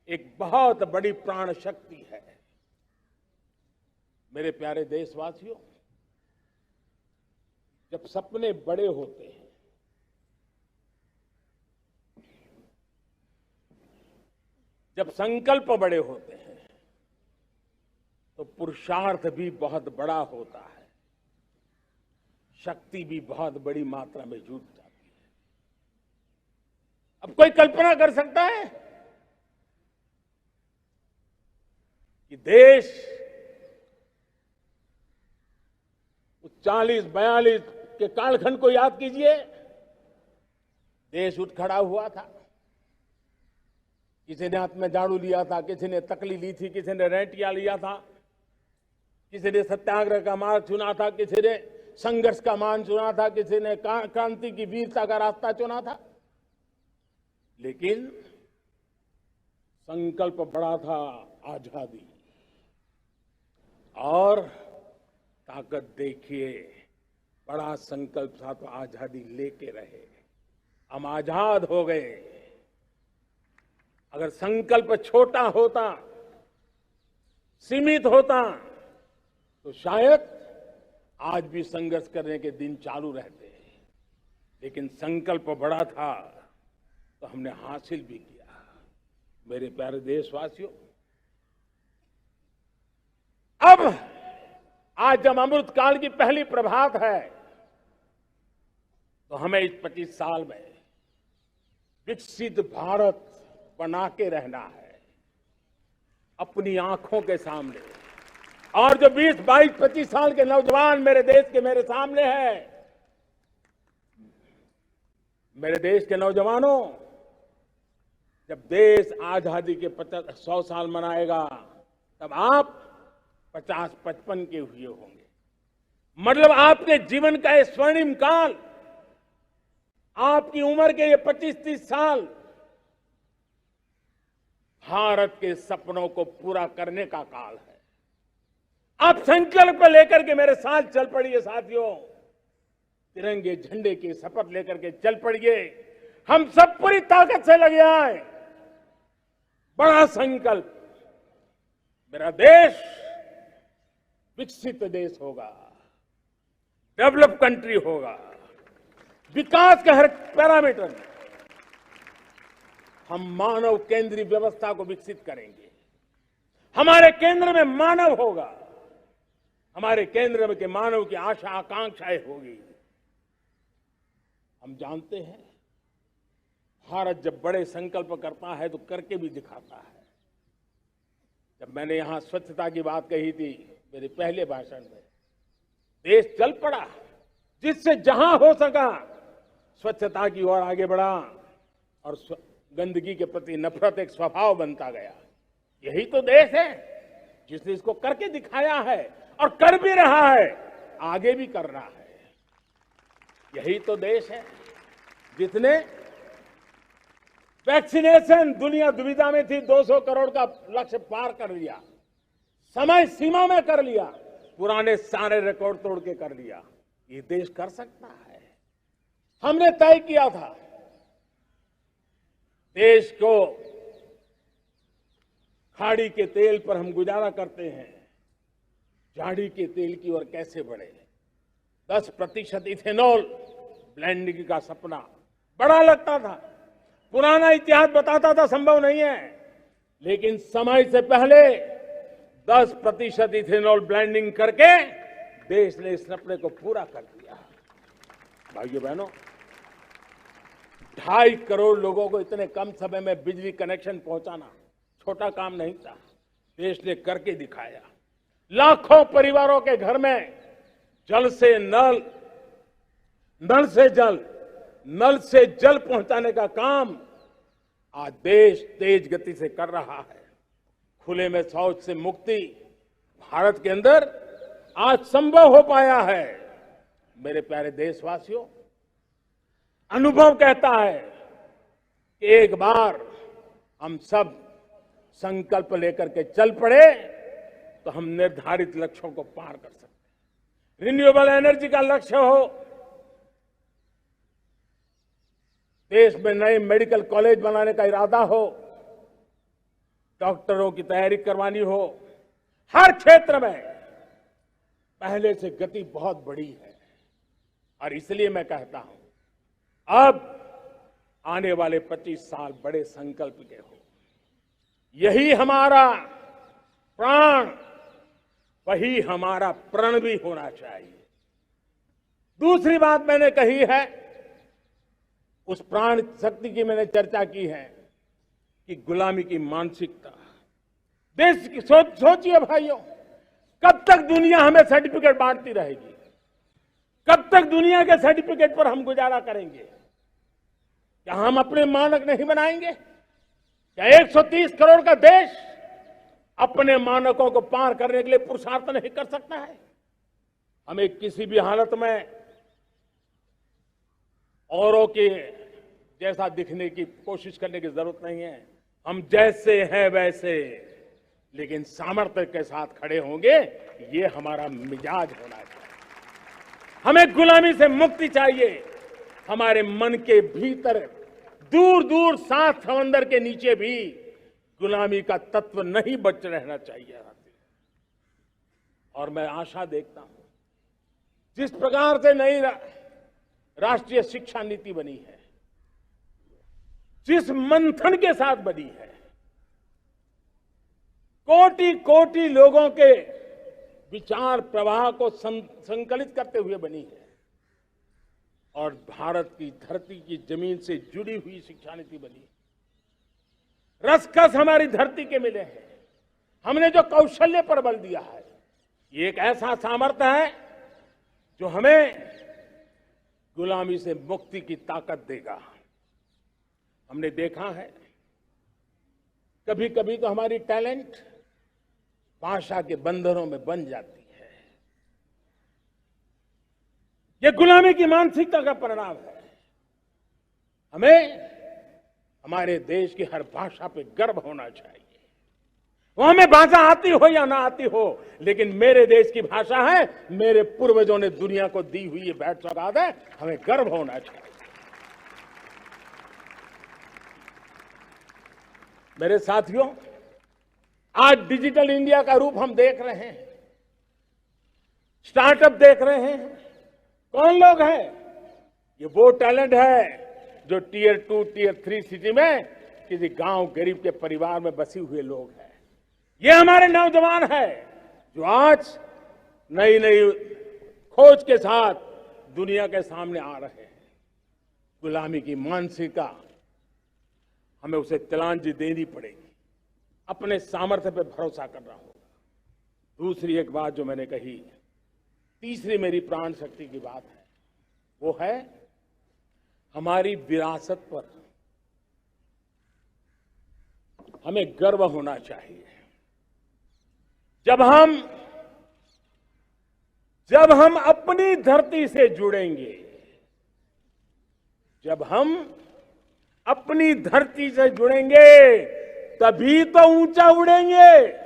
एक बहुत बड़ी प्राण शक्ति है। मेरे प्यारे देशवासियों, जब सपने बड़े होते हैं, जब संकल्प बड़े होते हैं, तो पुरुषार्थ भी बहुत बड़ा होता है, शक्ति भी बहुत बड़ी मात्रा में जुट जाती है। अब कोई कल्पना कर सकता है कि देश 40-42 के कालखंड को याद कीजिए। देश उठ खड़ा हुआ था, किसी ने हाथ में झाड़ू लिया था, किसी ने तकली ली थी, किसी ने रेंटिया लिया था, किसी ने सत्याग्रह का मार्ग चुना था, किसी ने संघर्ष का मान चुना था, किसी ने क्रांति की वीरता का रास्ता चुना था। लेकिन संकल्प बड़ा था, आजादी। और ताकत देखिए, बड़ा संकल्प था तो आजादी लेके रहे, हम आजाद हो गए। अगर संकल्प छोटा होता, सीमित होता, तो शायद आज भी संघर्ष करने के दिन चालू रहते। लेकिन संकल्प बड़ा था तो हमने हासिल भी किया। मेरे प्यारे देशवासियों, अब आज जब अमृत काल की पहली प्रभात है, तो हमें इस 25 साल में विकसित भारत बना के रहना है अपनी आंखों के सामने। और जो 20, 22, 25 साल के नौजवान मेरे देश के मेरे सामने हैं, मेरे देश के नौजवानों, जब देश आजादी के 100 साल मनाएगा तब आप 50-55 के हुए होंगे। मतलब आपके जीवन का ये स्वर्णिम काल, आपकी उम्र के ये 25-30 साल भारत के सपनों को पूरा करने का काल है। आप संकल्प लेकर के मेरे साथ चल पड़िए साथियों, तिरंगे झंडे की शपथ लेकर के चल पड़िए। हम सब पूरी ताकत से लगे आए। बड़ा संकल्प, मेरा देश विकसित देश होगा, डेवलप कंट्री होगा। विकास के हर पैरामीटर में हम मानव केंद्रीय व्यवस्था को विकसित करेंगे। हमारे केंद्र में मानव होगा, हमारे केंद्र में के मानव की आशा आकांक्षाएं होगी। हम जानते हैं भारत जब बड़े संकल्प करता है तो करके भी दिखाता है। जब मैंने यहां स्वच्छता की बात कही थी मेरे पहले भाषण में, देश चल पड़ा, जिससे जहां हो सका स्वच्छता की ओर आगे बढ़ा और गंदगी के प्रति नफरत एक स्वभाव बनता गया। यही तो देश है जिसने इसको करके दिखाया है और कर भी रहा है, आगे भी कर रहा है। यही तो देश है जिसने वैक्सीनेशन, दुनिया दुविधा में थी, 200 करोड़ का लक्ष्य पार कर लिया, समय सीमा में कर लिया, पुराने सारे रिकॉर्ड तोड़ के कर लिया। ये देश कर सकता है। हमने तय किया था देश को खाड़ी के तेल पर हम गुजारा करते हैं, झाड़ी के तेल की ओर कैसे बढ़े। 10% इथेनॉल ब्लेंडिंग का सपना बड़ा लगता था, पुराना इतिहास बताता था संभव नहीं है, लेकिन समय से पहले 10% इथेनॉल ब्लेंडिंग करके देश ने इस सपने को पूरा कर दिया। भाइयों बहनों, 2.5 करोड़ लोगों को इतने कम समय में बिजली कनेक्शन पहुंचाना छोटा काम नहीं था, देश ने करके दिखाया। लाखों परिवारों के घर में जल से नल, नल से जल, नल से जल पहुंचाने का काम आज देश तेज गति से कर रहा है। खुले में शौच से मुक्ति भारत के अंदर आज संभव हो पाया है। मेरे प्यारे देशवासियों, अनुभव कहता है कि एक बार हम सब संकल्प लेकर के चल पड़े तो हम निर्धारित लक्ष्यों को पार कर सकते हैं। रिन्यूएबल एनर्जी का लक्ष्य हो, देश में नए मेडिकल कॉलेज बनाने का इरादा हो, डॉक्टरों की तैयारी करवानी हो, हर क्षेत्र में पहले से गति बहुत बड़ी है। और इसलिए मैं कहता हूं, अब आने वाले 25 साल बड़े संकल्प के हो। यही हमारा प्राण, वही हमारा प्रण भी होना चाहिए। दूसरी बात मैंने कही है, उस प्राण शक्ति की मैंने चर्चा की है कि गुलामी की मानसिकता। देश की सोचिए भाइयों, कब तक दुनिया हमें सर्टिफिकेट बांटती रहेगी? कब तक दुनिया के सर्टिफिकेट पर हम गुजारा करेंगे? क्या हम अपने मानक नहीं बनाएंगे? क्या 130 करोड़ का देश अपने मानकों को पार करने के लिए पुरुषार्थ नहीं कर सकता है? हमें किसी भी हालत में औरों के जैसा दिखने की कोशिश करने की जरूरत नहीं है। हम जैसे हैं वैसे, लेकिन सामर्थ्य के साथ खड़े होंगे, ये हमारा मिजाज होना चाहिए। हमें गुलामी से मुक्ति चाहिए। हमारे मन के भीतर दूर दूर 7 समंदर के नीचे भी गुलामी का तत्व नहीं बच रहना चाहिए। और मैं आशा देखता हूं, जिस प्रकार से नई राष्ट्रीय शिक्षा नीति बनी है, जिस मंथन के साथ बनी है, कोटि कोटि लोगों के विचार प्रवाह को संकलित करते हुए बनी है, और भारत की धरती की जमीन से जुड़ी हुई शिक्षा नीति बनी। रसखस हमारी धरती के मिले हैं। हमने जो कौशल्य पर बल दिया है, ये एक ऐसा सामर्थ्य है जो हमें गुलामी से मुक्ति की ताकत देगा। हमने देखा है कभी कभी तो हमारी टैलेंट भाषा के बंधनों में बन जाती है। ये गुलामी की मानसिकता का परिणाम है। हमें हमारे देश की हर भाषा पे गर्व होना चाहिए। वो हमें भाषा आती हो या ना आती हो, लेकिन मेरे देश की भाषा है, मेरे पूर्वजों ने दुनिया को दी हुई ये भेंट सौगात है, हमें गर्व होना चाहिए। मेरे साथियों, आज डिजिटल इंडिया का रूप हम देख रहे हैं, स्टार्टअप देख रहे हैं। कौन लोग हैं? ये वो टैलेंट है जो टियर 2, टियर 3 सिटी में किसी गांव गरीब के परिवार में बसे हुए लोग हैं। ये हमारे नौजवान हैं जो आज नई नई खोज के साथ दुनिया के सामने आ रहे हैं। गुलामी की मानसिकता हमें उसे तिलांजलि देनी पड़ेगी, अपने सामर्थ्य पे भरोसा करना होगा। दूसरी एक बात जो मैंने कही, तीसरी मेरी प्राण शक्ति की बात है, वो है हमारी विरासत पर हमें गर्व होना चाहिए। जब हम अपनी धरती से जुड़ेंगे, जब हम अपनी धरती से जुड़ेंगे, तभी तो ऊंचा उड़ेंगे।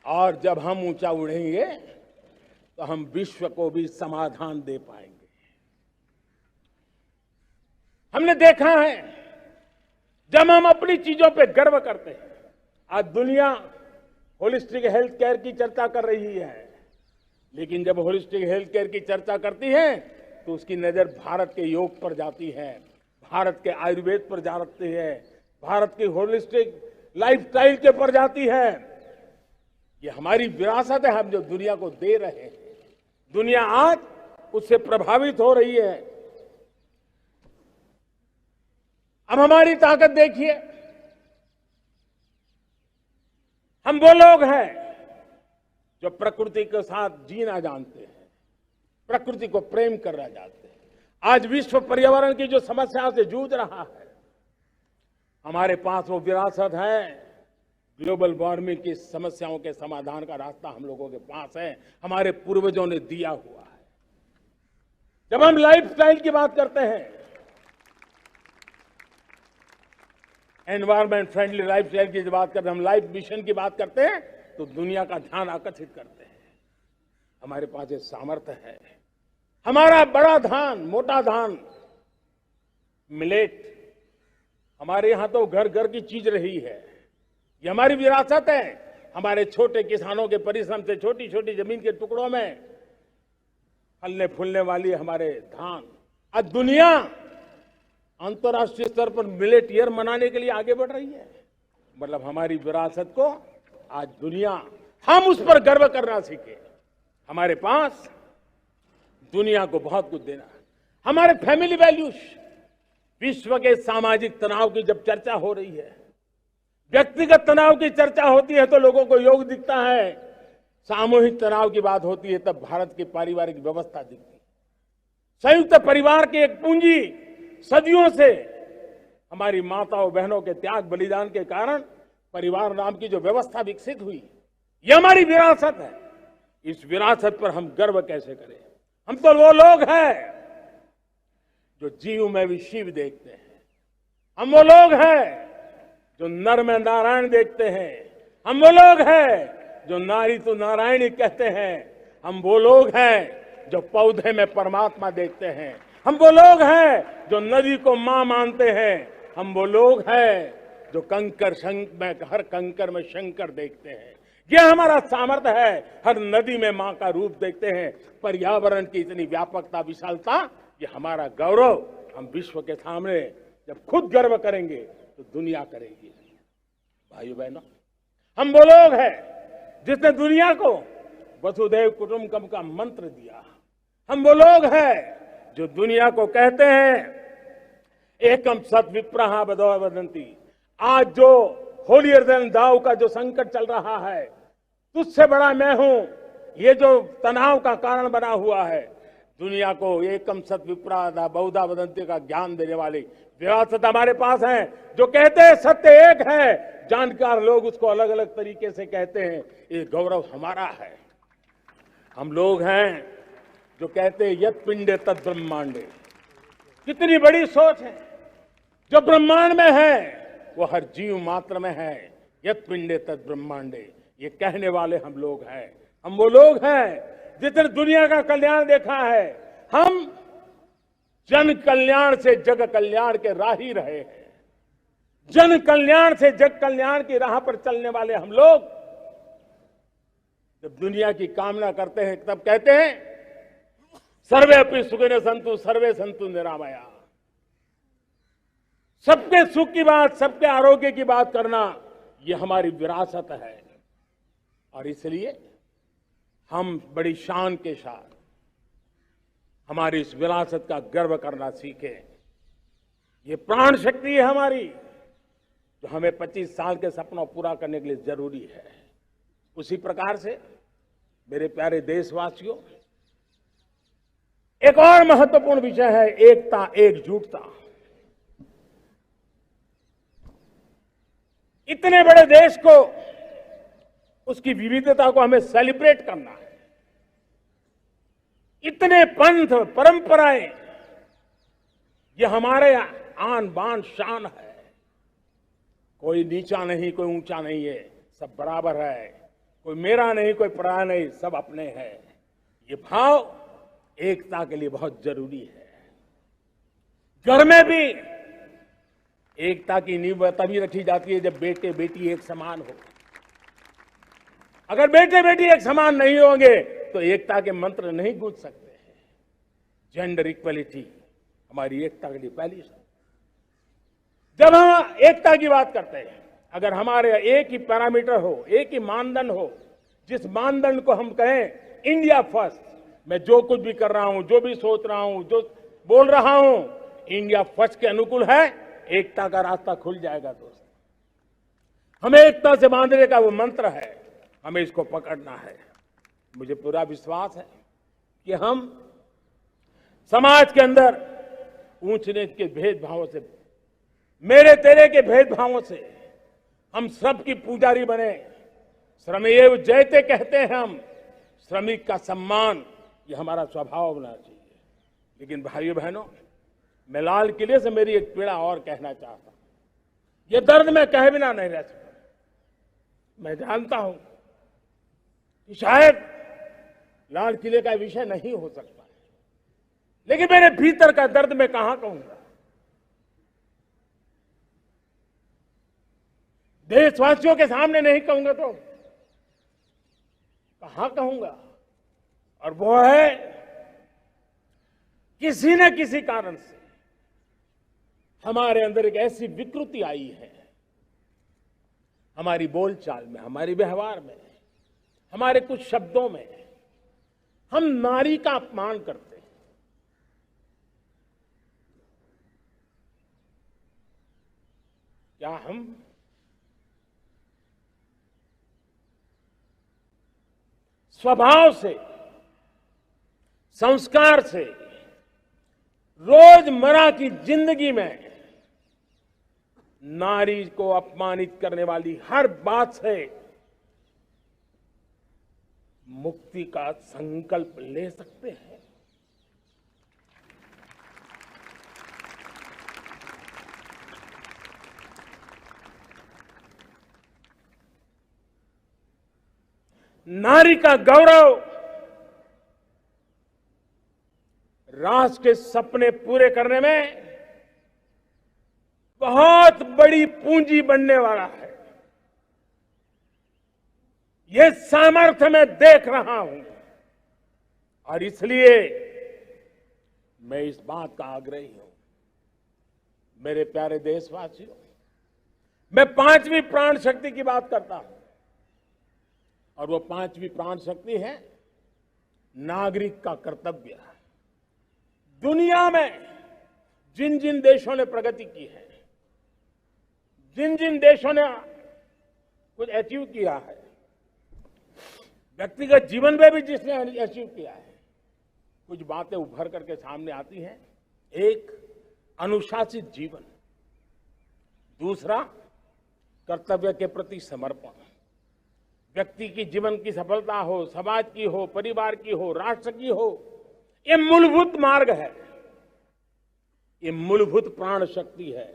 और जब हम ऊंचा उड़ेंगे तो हम विश्व को भी समाधान दे पाएंगे। हमने देखा है जब हम अपनी चीजों पे गर्व करते हैं। आज दुनिया होलिस्टिक हेल्थ केयर की चर्चा कर रही है, लेकिन जब होलिस्टिक हेल्थ केयर की चर्चा करती है तो उसकी नजर भारत के योग पर जाती है, भारत के आयुर्वेद पर जाती है, भारत की होलिस्टिक लाइफस्टाइल के पर जाती है। ये हमारी विरासत है, हम जो दुनिया को दे रहे हैं। दुनिया आज उससे प्रभावित हो रही है। अब हमारी ताकत देखिए, हम वो लोग हैं जो प्रकृति के साथ जीना जानते हैं, प्रकृति को प्रेम करना जानते हैं। आज विश्व पर्यावरण की जो समस्याओं से जूझ रहा है, हमारे पास वो विरासत है। ग्लोबल वार्मिंग की समस्याओं के समाधान का रास्ता हम लोगों के पास है, हमारे पूर्वजों ने दिया हुआ है। जब हम लाइफस्टाइल की बात करते हैं, एनवायरमेंट फ्रेंडली लाइफस्टाइल की बात करते हैं, हम लाइफ मिशन की बात करते हैं, तो दुनिया का ध्यान आकर्षित करते हैं। हमारे पास ये सामर्थ्य है। हमारा बड़ा धान, मोटा धान, मिलेट, हमारे यहां तो घर घर की चीज रही है। ये हमारी विरासत है। हमारे छोटे किसानों के परिश्रम से छोटी छोटी जमीन के टुकड़ों में फलने फूलने वाली हमारे धान। आज दुनिया अंतर्राष्ट्रीय स्तर पर मिलेट ईयर मनाने के लिए आगे बढ़ रही है। मतलब हमारी विरासत को आज दुनिया, हम उस पर गर्व करना सीखे। हमारे पास दुनिया को बहुत कुछ देना है। हमारे फैमिली वैल्यूज, विश्व के सामाजिक तनाव की जब चर्चा हो रही है, व्यक्तिगत तनाव की चर्चा होती है तो लोगों को योग दिखता है, सामूहिक तनाव की बात होती है तब भारत की पारिवारिक व्यवस्था दिखती है। संयुक्त परिवार की एक पूंजी सदियों से हमारी माताओं बहनों के त्याग बलिदान के कारण परिवार नाम की जो व्यवस्था विकसित हुई, ये हमारी विरासत है। इस विरासत पर हम गर्व कैसे करें? हम तो वो लोग हैं जो जीव में भी शिव देखते हैं। हम वो लोग हैं जो नर में नारायण देखते हैं। हम वो लोग हैं जो नारी तो नारायणी कहते हैं। हम वो लोग हैं जो पौधे में परमात्मा देखते हैं। हम वो लोग हैं जो नदी को मां मानते हैं। हम वो लोग हैं जो हर कंकर में शंकर देखते हैं। यह हमारा सामर्थ्य है। हर नदी में मां का रूप देखते हैं। पर्यावरण की इतनी व्यापकता, विशालता, ये हमारा गौरव। हम विश्व के सामने जब खुद गर्व करेंगे तो दुनिया करेगी। भाइयों बहनों, हम वो लोग हैं जिसने दुनिया को वसुधैव कुटुंबकम का मंत्र दिया। हम वो लोग हैं जो दुनिया को कहते हैं एकम सत विप्रहा बदौ वदंती। आज जो होलियर देन दाऊ का जो संकट चल रहा है, तुझसे बड़ा मैं हूं, ये जो तनाव का कारण बना हुआ है, दुनिया को एकम सत विप्रा बहुधा वदंती का ज्ञान देने वाली विरासत हमारे पास है। जो कहते हैं सत्य एक है, जानकार लोग उसको अलग अलग तरीके से कहते हैं। ये गौरव हमारा है। हम लोग हैं जो कहते हैं यत पिंडे तद ब्रह्मांडे। कितनी बड़ी सोच है। जो ब्रह्मांड में है वो हर जीव मात्र में है। यत पिंडे तद ब्रह्मांडे, ये कहने वाले हम लोग हैं। हम वो लोग हैं जिसने दुनिया का कल्याण देखा है। हम जन कल्याण से जग कल्याण के राही रहे हैं। जन कल्याण से जग कल्याण की राह पर चलने वाले हम लोग जब दुनिया की कामना करते हैं तब कहते हैं सर्वे अपनी सुखिनः सन्तु सर्वे सन्तु निरामया। सबके सुख की बात, सबके आरोग्य की बात करना, ये हमारी विरासत है। और इसलिए हम बड़ी शान के साथ हमारी इस विरासत का गर्व करना सीखें। ये प्राण शक्ति है हमारी, जो हमें 25 साल के सपनों पूरा करने के लिए जरूरी है। उसी प्रकार से मेरे प्यारे देशवासियों, एक और महत्वपूर्ण विषय है एकता, एकजुटता। इतने बड़े देश को, उसकी विविधता को हमें सेलिब्रेट करना है। इतने पंथ परंपराएं, ये हमारे आन बान शान है। कोई नीचा नहीं, कोई ऊंचा नहीं है, सब बराबर है। कोई मेरा नहीं, कोई पराया नहीं, सब अपने हैं। ये भाव एकता के लिए बहुत जरूरी है। घर में भी एकता की नींव तभी रखी जाती है जब बेटे बेटी एक समान हो। अगर बेटे बेटी एक समान नहीं होंगे तो एकता के मंत्र नहीं गूंज सकते हैं। जेंडर इक्वलिटी हमारी एकता के लिए पहली शर्त। जब हम एकता की बात करते हैं, अगर हमारे एक ही पैरामीटर हो, एक ही मानदंड हो, जिस मानदंड को हम कहें इंडिया फर्स्ट, मैं जो कुछ भी कर रहा हूं, जो भी सोच रहा हूं, जो बोल रहा हूं, इंडिया फर्स्ट के अनुकूल है, एकता का रास्ता खुल जाएगा। दोस्त, हमें एकता से बांधने का वो मंत्र है, हमें इसको पकड़ना है। मुझे पूरा विश्वास है कि हम समाज के अंदर ऊंच नीच के भेदभावों से, मेरे तेरे के भेदभावों से हम सबकी पुजारी बने। श्रमेव जयते कहते हैं हम, श्रमिक का सम्मान, ये हमारा स्वभाव होना चाहिए। लेकिन भाइयों बहनों, मैं लाल किले से मेरी एक पीड़ा और कहना चाहता हूं। ये दर्द मैं कहे बिना नहीं रह सकता। मैं जानता हूं कि शायद लाल किले का विषय नहीं हो सकता, लेकिन मेरे भीतर का दर्द मैं कहां कहूंगा। देशवासियों के सामने नहीं कहूंगा तो कहां कहूंगा। और वो है किसी न किसी कारण से हमारे अंदर एक ऐसी विकृति आई है, हमारी बोलचाल में, हमारे व्यवहार में, हमारे कुछ शब्दों में, हम नारी का अपमान करते हैं। क्या हम स्वभाव से, संस्कार से, रोजमर्रा की जिंदगी में नारी को अपमानित करने वाली हर बात से मुक्ति का संकल्प ले सकते हैं? नारी का गौरव राष्ट्र के सपने पूरे करने में बहुत बड़ी पूंजी बनने वाला है। ये सामर्थ्य मैं देख रहा हूं और इसलिए मैं इस बात का आग्रही हूं। मेरे प्यारे देशवासियों, मैं 5वीं प्राण शक्ति की बात करता हूं। और वो पांचवी प्राण शक्ति है नागरिक का कर्तव्य। दुनिया में जिन जिन देशों ने प्रगति की है, जिन जिन देशों ने कुछ अचीव किया है, व्यक्तिगत जीवन में भी जिसने अचीव किया है, कुछ बातें उभर करके सामने आती हैं। एक, अनुशासित जीवन। दूसरा, कर्तव्य के प्रति समर्पण। व्यक्ति की जीवन की सफलता हो, समाज की हो, परिवार की हो, राष्ट्र की हो, ये मूलभूत मार्ग है, ये मूलभूत प्राण शक्ति है।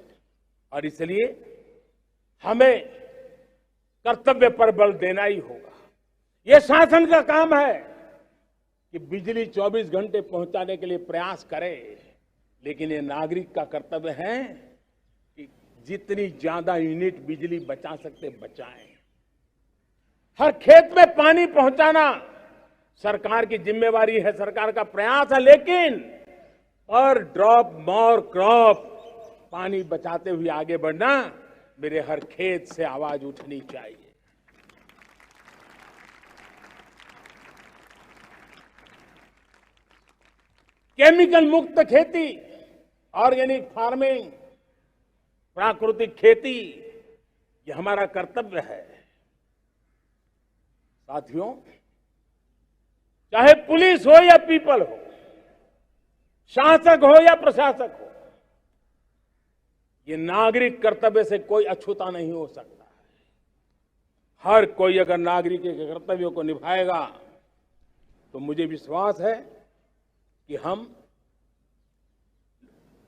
और इसलिए हमें कर्तव्य पर बल देना ही होगा। ये शासन का काम है कि बिजली 24 घंटे पहुंचाने के लिए प्रयास करे, लेकिन ये नागरिक का कर्तव्य है कि जितनी ज्यादा यूनिट बिजली बचा सकते बचाएं। हर खेत में पानी पहुंचाना सरकार की जिम्मेवारी है, सरकार का प्रयास है, लेकिन पर ड्रॉप मोर क्रॉप, पानी बचाते हुए आगे बढ़ना, मेरे हर खेत से आवाज उठनी चाहिए। केमिकल मुक्त खेती, ऑर्गेनिक फार्मिंग, प्राकृतिक खेती, ये हमारा कर्तव्य है। साथियों, चाहे पुलिस हो या पीपल हो, शासक हो या प्रशासक हो, ये नागरिक कर्तव्य से कोई अछूता नहीं हो सकता है। हर कोई अगर नागरिक के कर्तव्यों को निभाएगा तो मुझे विश्वास है कि हम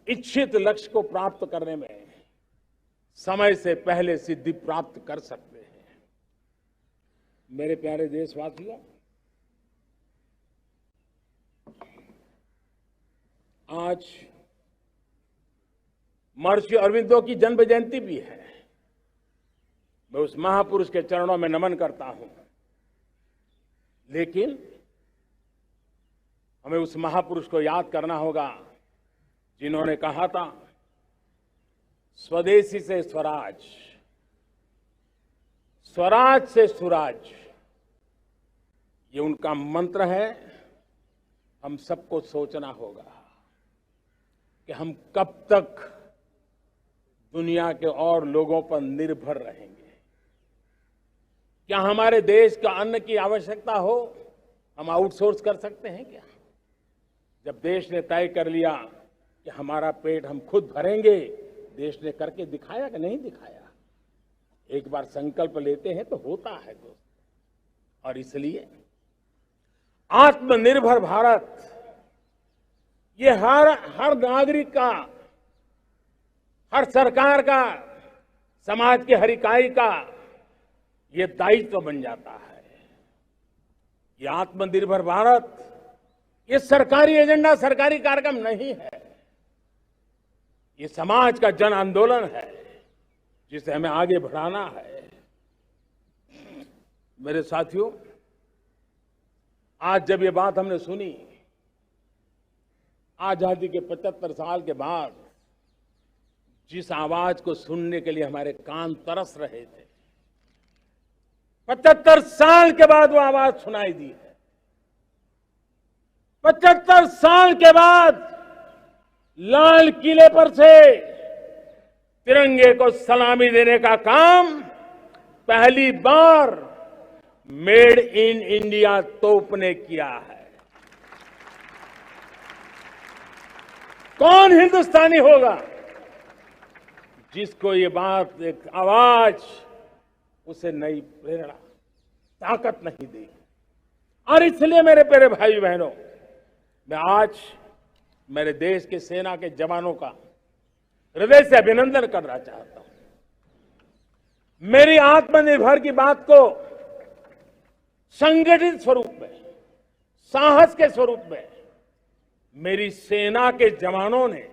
इच्छित लक्ष्य को प्राप्त करने में समय से पहले सिद्धि प्राप्त कर सकते हैं। मेरे प्यारे देशवासियों, आज महर्षि अरविंदो की जन्म जयंती भी है। मैं उस महापुरुष के चरणों में नमन करता हूं, लेकिन हमें उस महापुरुष को याद करना होगा जिन्होंने कहा था, स्वदेशी से स्वराज, स्वराज से सुराज। ये उनका मंत्र है। हम सबको सोचना होगा कि हम कब तक दुनिया के और लोगों पर निर्भर रहेंगे। क्या हमारे देश का अन्न की आवश्यकता हो, हम आउटसोर्स कर सकते हैं क्या? जब देश ने तय कर लिया कि हमारा पेट हम खुद भरेंगे, देश ने करके दिखाया कि नहीं दिखाया? एक बार संकल्प लेते हैं तो होता है दोस्त। और इसलिए आत्मनिर्भर भारत, ये हर नागरिक का, हर सरकार का, समाज के हर इकाई का ये दायित्व बन जाता है। ये आत्मनिर्भर भारत, ये सरकारी एजेंडा, सरकारी कार्यक्रम नहीं है। ये समाज का जन आंदोलन है जिसे हमें आगे बढ़ाना है। मेरे साथियों, आज जब ये बात हमने सुनी, आजादी के 75 साल के बाद जिस आवाज को सुनने के लिए हमारे कान तरस रहे थे, 75 साल के बाद वो आवाज सुनाई दी है। 75 साल के बाद लाल किले पर से तिरंगे को सलामी देने का काम पहली बार मेड इन इंडिया तोप ने किया है। कौन हिंदुस्तानी होगा जिसको ये बात, एक आवाज उसे नई प्रेरणा, ताकत नहीं देगी? और इसलिए मेरे प्यारे भाई बहनों, मैं आज मेरे देश के सेना के जवानों का हृदय से अभिनंदन करना चाहता हूं। मेरी आत्मनिर्भर की बात को संगठित स्वरूप में, साहस के स्वरूप में मेरी सेना के जवानों ने,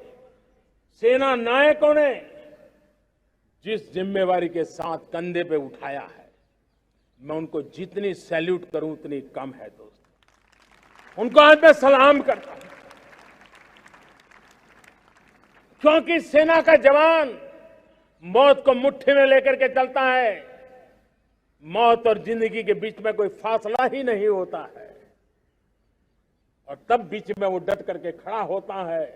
सेना नायकों ने जिस जिम्मेवारी के साथ कंधे पे उठाया है, मैं उनको जितनी सैल्यूट करूं उतनी कम है दोस्त। उनको आज मैं सलाम करता हूं, क्योंकि सेना का जवान मौत को मुट्ठी में लेकर के चलता है, मौत और जिंदगी के बीच में कोई फासला ही नहीं होता है, और तब बीच में वो डट करके खड़ा होता है।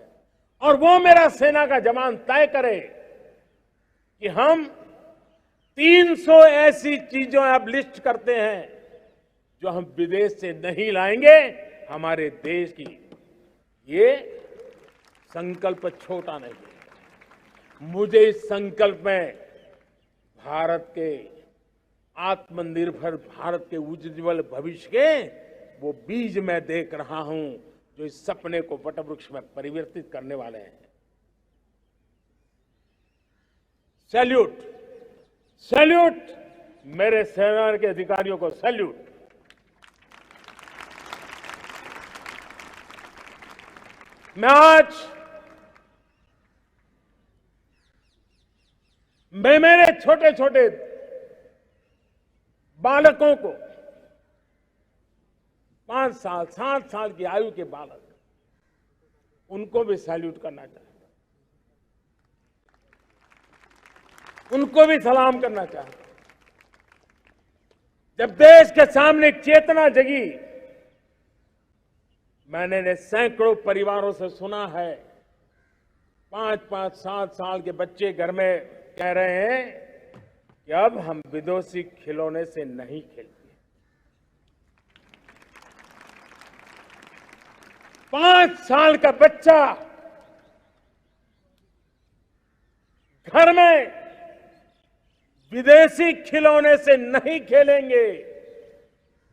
और वो मेरा सेना का जवान तय करे कि हम 300 ऐसी चीजों अब लिस्ट करते हैं जो हम विदेश से नहीं लाएंगे हमारे देश की। ये संकल्प छोटा नहीं है। मुझे इस संकल्प में भारत के आत्मनिर्भर भारत के उज्ज्वल भविष्य के वो बीज मैं देख रहा हूं जो इस सपने को वटवृक्ष में परिवर्तित करने वाले हैं। सैल्यूट, सैल्यूट मेरे सेना के अधिकारियों को, सैल्यूट। मैं मेरे छोटे छोटे बालकों को, 5 साल 7 साल की आयु के बालक, उनको भी सैल्यूट करना चाहता हूं, उनको भी सलाम करना चाहता हूं। जब देश के सामने चेतना जगी, मैंने सैकड़ों परिवारों से सुना है, 5-5, 7 साल के बच्चे घर में कह रहे हैं कि अब हम विदेशी खिलौने से नहीं खेलते। 5 साल का बच्चा घर में विदेशी खिलौने से नहीं खेलेंगे,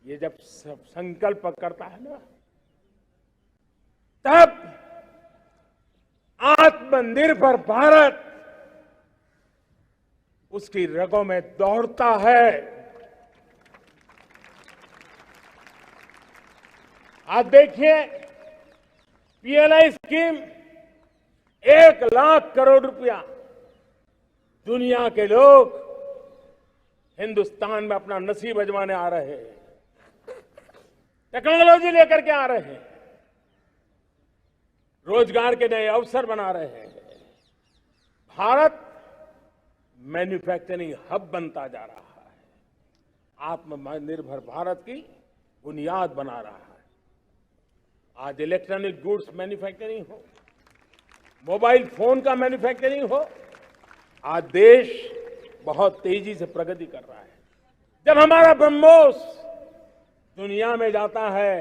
ये जब संकल्प करता है ना, तब आत्मनिर्भर भारत उसकी रगों में दौड़ता है। आज देखिए, पीएलआई स्कीम 1 लाख करोड़ रुपया दुनिया के लोग हिंदुस्तान में अपना नसीब आजमाने आ रहे हैं, टेक्नोलॉजी लेकर के आ रहे हैं, रोजगार के नए अवसर बना रहे हैं। भारत मैन्युफैक्चरिंग हब बनता जा रहा है, आत्मनिर्भर भारत की बुनियाद बना रहा है। आज इलेक्ट्रॉनिक गुड्स मैन्युफैक्चरिंग हो, मोबाइल फोन का मैन्युफैक्चरिंग हो, आज देश बहुत तेजी से प्रगति कर रहा है। जब हमारा ब्रह्मोस दुनिया में जाता है,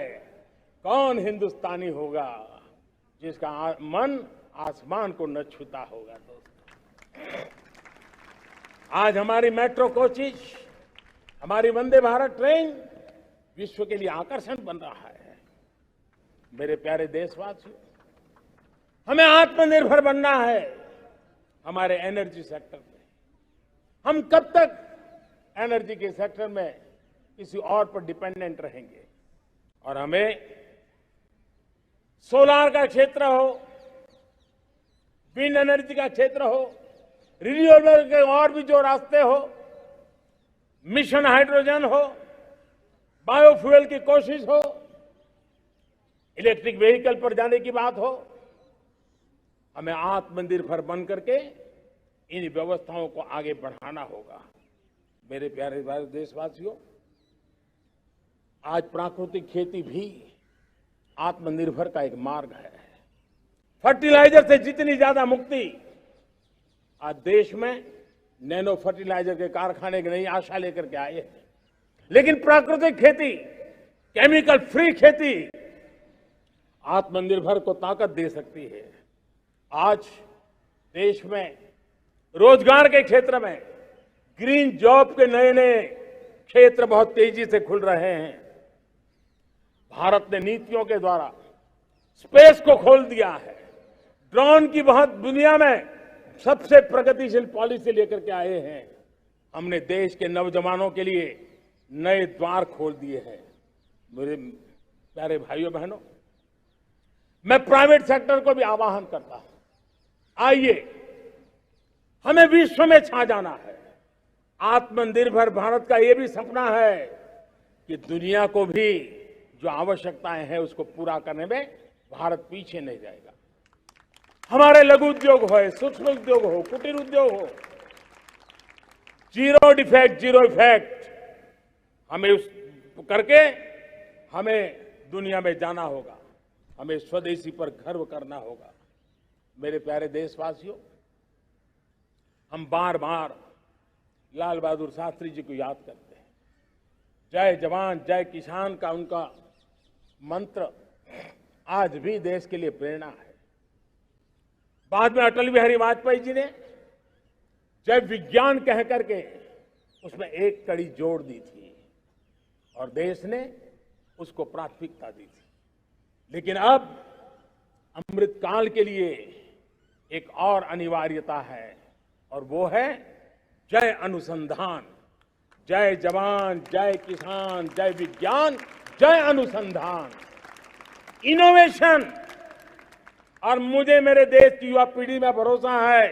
कौन हिंदुस्तानी होगा जिसका मन आसमान को न छूता होगा। दोस्तों, आज हमारी मेट्रो कोचेज, हमारी वंदे भारत ट्रेन विश्व के लिए आकर्षण बन रहा है। मेरे प्यारे देशवासियों, हमें आत्मनिर्भर बनना है हमारे एनर्जी सेक्टर में। हम कब तक एनर्जी के सेक्टर में किसी और पर डिपेंडेंट रहेंगे? और हमें सोलार का क्षेत्र हो, विंड एनर्जी का क्षेत्र हो, रिन्यूएबल के और भी जो रास्ते हो, मिशन हाइड्रोजन हो, बायोफ्यूल की कोशिश हो, इलेक्ट्रिक व्हीकल पर जाने की बात हो, हमें आत्मनिर्भर बन करके इन व्यवस्थाओं को आगे बढ़ाना होगा। मेरे प्यारे देशवासियों, आज प्राकृतिक खेती भी आत्मनिर्भर का एक मार्ग है। फर्टिलाइजर से जितनी ज्यादा मुक्ति, आज देश में नैनो फर्टिलाइजर के कारखाने की नई आशा लेकर के आए हैं। लेकिन प्राकृतिक खेती, केमिकल फ्री खेती आत्मनिर्भर को ताकत दे सकती है। आज देश में रोजगार के क्षेत्र में ग्रीन जॉब के नए नए क्षेत्र बहुत तेजी से खुल रहे हैं। भारत ने नीतियों के द्वारा स्पेस को खोल दिया है। ड्रोन की बहुत दुनिया में सबसे प्रगतिशील पॉलिसी लेकर के आए हैं। हमने देश के नौजवानों के लिए नए द्वार खोल दिए हैं। मेरे प्यारे भाइयों बहनों, मैं प्राइवेट सेक्टर को भी आह्वान करता हूं, आइए हमें विश्व में छा जाना है। आत्मनिर्भर भारत का ये भी सपना है कि दुनिया को भी जो आवश्यकताएं हैं उसको पूरा करने में भारत पीछे नहीं जाएगा। हमारे लघु उद्योग हो, सूक्ष्म उद्योग हो, कुटीर उद्योग हो, जीरो डिफेक्ट जीरो इफेक्ट हमें उस करके हमें दुनिया में जाना होगा, हमें स्वदेशी पर गर्व करना होगा। मेरे प्यारे देशवासियों, हम बार बार लाल बहादुर शास्त्री जी को याद करते हैं। जय जवान जय किसान का उनका मंत्र आज भी देश के लिए प्रेरणा है। बाद में अटल बिहारी वाजपेयी जी ने जय विज्ञान कह करके उसमें एक कड़ी जोड़ दी थी और देश ने उसको प्राथमिकता दी थी। लेकिन अब अमृतकाल के लिए एक और अनिवार्यता है और वो है जय अनुसंधान। जय जवान जय किसान जय विज्ञान जय अनुसंधान, इनोवेशन। और मुझे मेरे देश की युवा पीढ़ी में भरोसा है,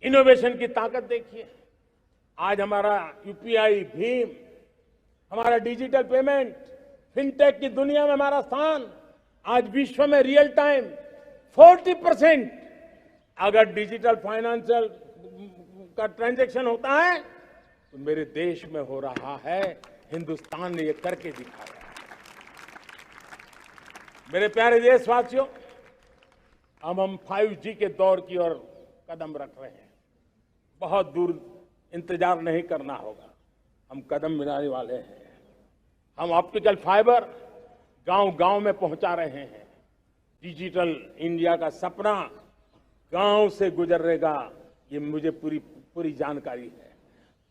इनोवेशन की ताकत देखिए। आज हमारा यूपीआई, भीम, हमारा डिजिटल पेमेंट, फिनटेक की दुनिया में हमारा स्थान, आज विश्व में रियल टाइम 40% अगर डिजिटल फाइनेंशियल का ट्रांजैक्शन होता है तो मेरे देश में हो रहा है। हिंदुस्तान ने ये करके दिखाया। मेरे प्यारे देशवासियों, अब हम 5G के दौर की ओर कदम रख रहे हैं। बहुत दूर इंतजार नहीं करना होगा, हम कदम मिलाने वाले हैं। हम ऑप्टिकल फाइबर गांव-गांव में पहुंचा रहे हैं। डिजिटल इंडिया का सपना गांव से गुजरेगा, ये मुझे पूरी जानकारी है।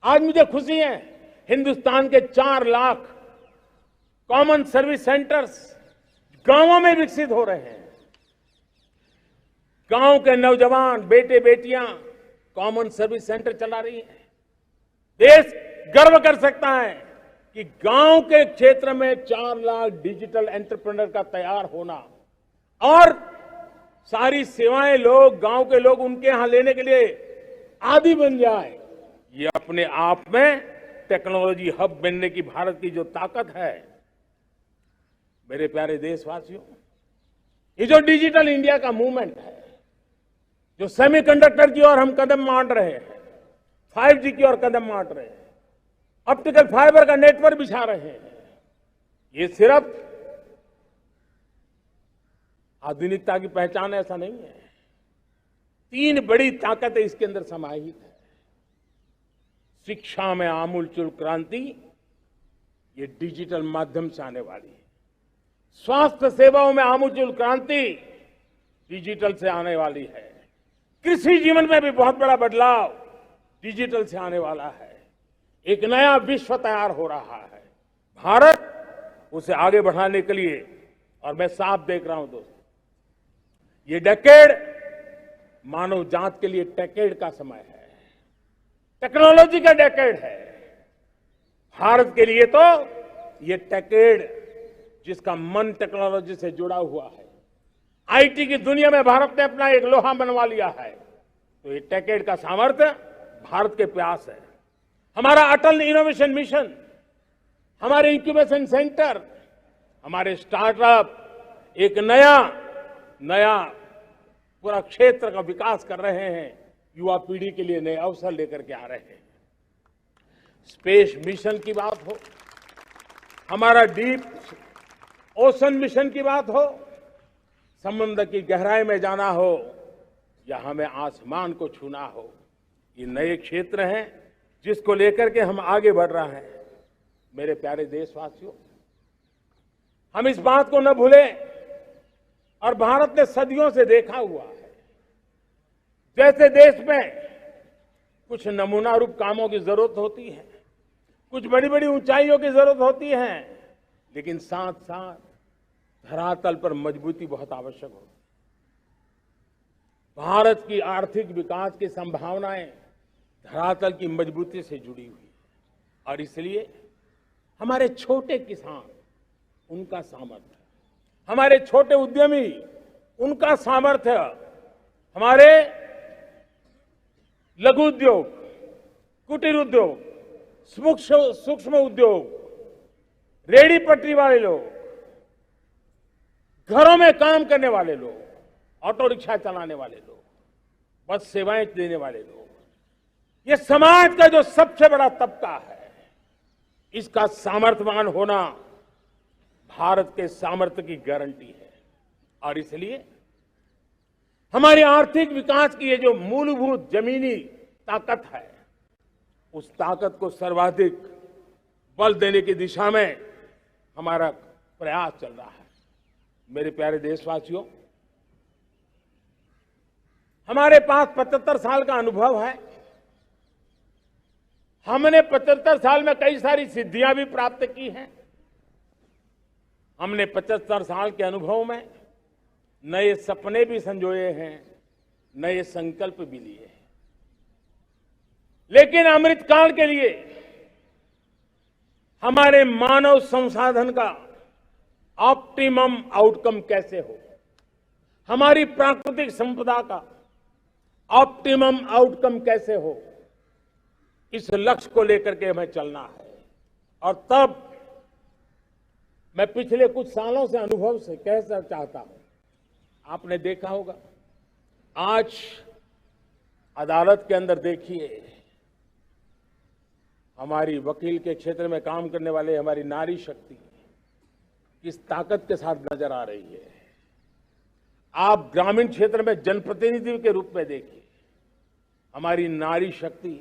आज मुझे खुशी है, हिंदुस्तान के 4 लाख कॉमन सर्विस सेंटर्स गांवों में विकसित हो रहे हैं। गांव के नौजवान बेटे बेटियां कॉमन सर्विस सेंटर चला रही हैं। देश गर्व कर सकता है कि गांव के क्षेत्र में 4 लाख डिजिटल एंटरप्रेन्योर का तैयार होना और सारी सेवाएं लोग, गांव के लोग उनके यहां लेने के लिए आदी बन जाए, ये अपने आप में टेक्नोलॉजी हब बनने की भारत की जो ताकत है। मेरे प्यारे देशवासियों, ये जो डिजिटल इंडिया का मूवमेंट है, जो सेमीकंडक्टर की ओर हम कदम मान रहे हैं, 5G की ओर कदम मान रहे हैं, ऑप्टिकल फाइबर का नेटवर्क बिछा रहे हैं, ये सिर्फ आधुनिकता की पहचान ऐसा नहीं है। 3 बड़ी ताकतें इसके अंदर समाहित है। शिक्षा में आमूलचूल क्रांति, ये डिजिटल माध्यम से आने वाली है। स्वास्थ्य सेवाओं में आमूलचूल क्रांति डिजिटल से आने वाली है। कृषि जीवन में भी बहुत बड़ा बदलाव डिजिटल से आने वाला है। एक नया विश्व तैयार हो रहा है। भारत उसे आगे बढ़ाने के लिए, और मैं साफ देख रहा हूं दोस्तों, ये डेकेड मानव जात के लिए टेकेड का समय है, टेक्नोलॉजी का डेकेड है। भारत के लिए तो ये टेकेड, जिसका मन टेक्नोलॉजी से जुड़ा हुआ है, आईटी की दुनिया में भारत ने अपना एक लोहा बनवा लिया है, तो ये टेकेड का सामर्थ्य भारत के प्यास है। हमारा अटल इनोवेशन मिशन, हमारे इंक्यूबेशन सेंटर, हमारे स्टार्टअप एक नया पूरा क्षेत्र का विकास कर रहे हैं। युवा पीढ़ी के लिए नए अवसर लेकर के आ रहे हैं। स्पेस मिशन की बात हो, हमारा डीप ओशन मिशन की बात हो, समुद्र की गहराई में जाना हो या हमें आसमान को छूना हो, ये नए क्षेत्र हैं जिसको लेकर के हम आगे बढ़ रहे हैं। मेरे प्यारे देशवासियों, हम इस बात को न भूलें, और भारत ने सदियों से देखा हुआ है, जैसे देश में कुछ नमूना रूप कामों की जरूरत होती है, कुछ बड़ी बड़ी ऊंचाइयों की जरूरत होती है, लेकिन साथ साथ धरातल पर मजबूती बहुत आवश्यक होती है। भारत की आर्थिक विकास की संभावनाएं धरातल की मजबूती से जुड़ी हुई है, और इसलिए हमारे छोटे किसान, उनका सामर्थ्य, हमारे छोटे उद्यमी, उनका सामर्थ्य, हमारे लघु उद्योग, कुटीर उद्योग, सूक्ष्म उद्योग, रेहड़ी पटरी वाले लोग, घरों में काम करने वाले लोग, ऑटो रिक्शा चलाने वाले लोग, बस सेवाएं देने वाले लोग, ये समाज का जो सबसे बड़ा तबका है, इसका सामर्थ्यवान होना भारत के सामर्थ्य की गारंटी है। और इसलिए हमारे आर्थिक विकास की ये जो मूलभूत जमीनी ताकत है, उस ताकत को सर्वाधिक बल देने की दिशा में हमारा प्रयास चल रहा है। मेरे प्यारे देशवासियों, हमारे पास 75 साल का अनुभव है। हमने 75 साल में कई सारी सिद्धियां भी प्राप्त की हैं। हमने 75 साल के अनुभव में नए सपने भी संजोए हैं, नए संकल्प भी लिए हैं। लेकिन अमृतकाल के लिए हमारे मानव संसाधन का ऑप्टिमम आउटकम कैसे हो, हमारी प्राकृतिक संपदा का ऑप्टिमम आउटकम कैसे हो, इस लक्ष्य को लेकर के हमें चलना है। और तब मैं पिछले कुछ सालों से अनुभव से कहना चाहता हूं, आपने देखा होगा आज अदालत के अंदर देखिए, हमारी वकील के क्षेत्र में काम करने वाले हमारी नारी शक्ति किस ताकत के साथ नजर आ रही है। आप ग्रामीण क्षेत्र में जनप्रतिनिधि के रूप में देखिए, हमारी नारी शक्ति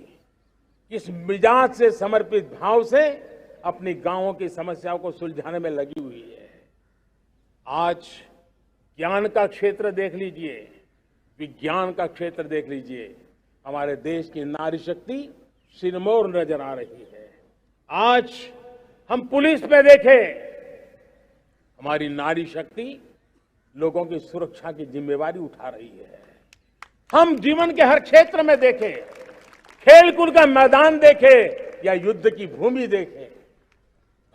किस मिजाज से, समर्पित भाव से अपनी गांवों की समस्याओं को सुलझाने में लगी हुई है। आज ज्ञान का क्षेत्र देख लीजिए, विज्ञान का क्षेत्र देख लीजिए, हमारे देश की नारी शक्ति सिरमौर नजर आ रही है। आज हम पुलिस पे देखें, हमारी नारी शक्ति लोगों की सुरक्षा की जिम्मेवारी उठा रही है। हम जीवन के हर क्षेत्र में देखें, खेलकूद का मैदान देखें या युद्ध की भूमि देखें,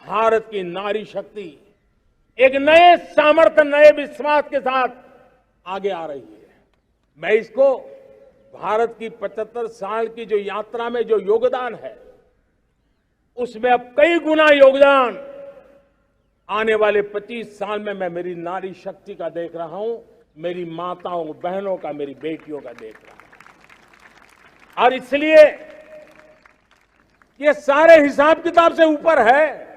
भारत की नारी शक्ति एक नए सामर्थ्य, नए विश्वास के साथ आगे आ रही है। मैं इसको भारत की 75 साल की जो यात्रा में जो योगदान है, उसमें अब कई गुना योगदान आने वाले 25 साल में मैं मेरी नारी शक्ति का देख रहा हूं, मेरी माताओं, बहनों का, मेरी बेटियों का देख रहा हूं। और इसलिए ये सारे हिसाब किताब से ऊपर है,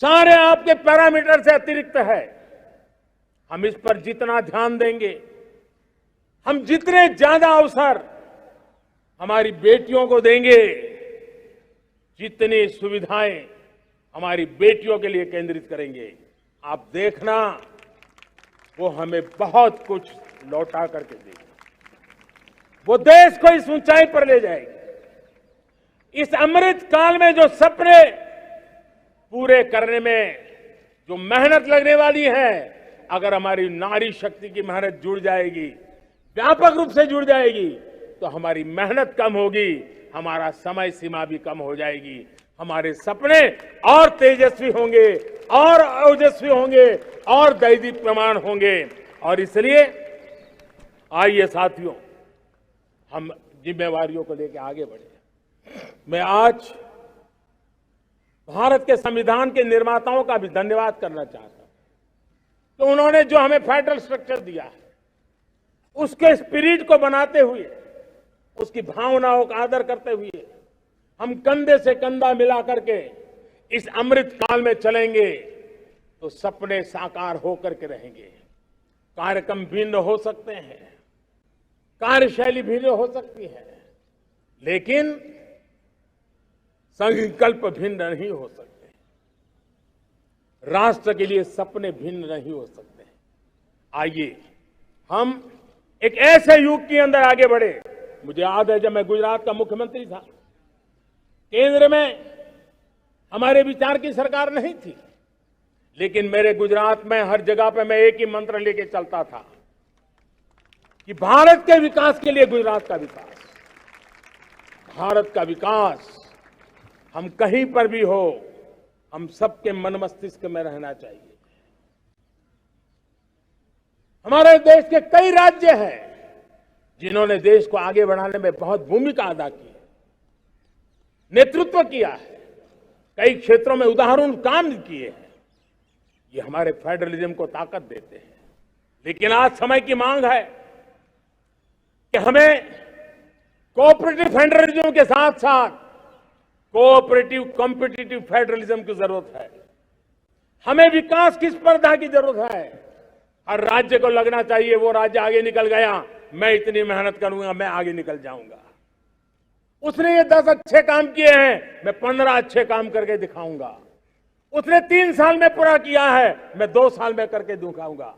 सारे आपके पैरामीटर से अतिरिक्त है। हम इस पर जितना ध्यान देंगे, हम जितने ज्यादा अवसर हमारी बेटियों को देंगे, जितनी सुविधाएं हमारी बेटियों के लिए केंद्रित करेंगे, आप देखना वो हमें बहुत कुछ लौटा करके देगी। वो देश को इस ऊंचाई पर ले जाएगी। इस अमृत काल में जो सपने पूरे करने में जो मेहनत लगने वाली है, अगर हमारी नारी शक्ति की मेहनत जुड़ जाएगी, व्यापक रूप से जुड़ जाएगी, तो हमारी मेहनत कम होगी, हमारा समय सीमा भी कम हो जाएगी, हमारे सपने और तेजस्वी होंगे, और ओजस्वी होंगे, और दैदीप्यमान होंगे। और इसलिए आइए साथियों, हम जिम्मेवारियों को लेकर आगे बढ़े। मैं आज भारत के संविधान के निर्माताओं का भी धन्यवाद करना चाहता हूं, तो उन्होंने जो हमें फेडरल स्ट्रक्चर दिया है, उसके स्पिरिट को बनाते हुए, उसकी भावनाओं का आदर करते हुए हम कंधे से कंधा मिला करके इस अमृत काल में चलेंगे, तो सपने साकार होकर के रहेंगे। कार्यक्रम भिन्न हो सकते हैं, कार्यशैली भिन्न हो सकती है, लेकिन संकल्प भिन्न नहीं हो सकते। राष्ट्र के लिए सपने भिन्न नहीं हो सकते। आइए हम एक ऐसे युग के अंदर आगे बढ़े। मुझे याद है, जब मैं गुजरात का मुख्यमंत्री था, केंद्र में हमारे विचार की सरकार नहीं थी, लेकिन मेरे गुजरात में हर जगह पे मैं एक ही मंत्र लेके चलता था कि भारत के विकास के लिए गुजरात का विकास, भारत का विकास हम कहीं पर भी हो, हम सबके मन मस्तिष्क में रहना चाहिए। हमारे देश के कई राज्य हैं जिन्होंने देश को आगे बढ़ाने में बहुत भूमिका अदा की है, नेतृत्व किया है, कई क्षेत्रों में उदाहरण काम किए हैं। ये हमारे फेडरलिज्म को ताकत देते हैं। लेकिन आज समय की मांग है कि हमें कोऑपरेटिव फेडरलिज्म के साथ साथ कोऑपरेटिव कॉम्पिटिटिव फेडरलिज्म की जरूरत है। हमें विकास की स्पर्धा की जरूरत है। हर राज्य को लगना चाहिए वो राज्य आगे निकल गया, मैं इतनी मेहनत करूंगा, मैं आगे निकल जाऊंगा। उसने ये 10 अच्छे काम किए हैं, मैं 15 अच्छे काम करके दिखाऊंगा। उसने 3 साल में पूरा किया है, मैं 2 साल में करके दिखाऊंगा।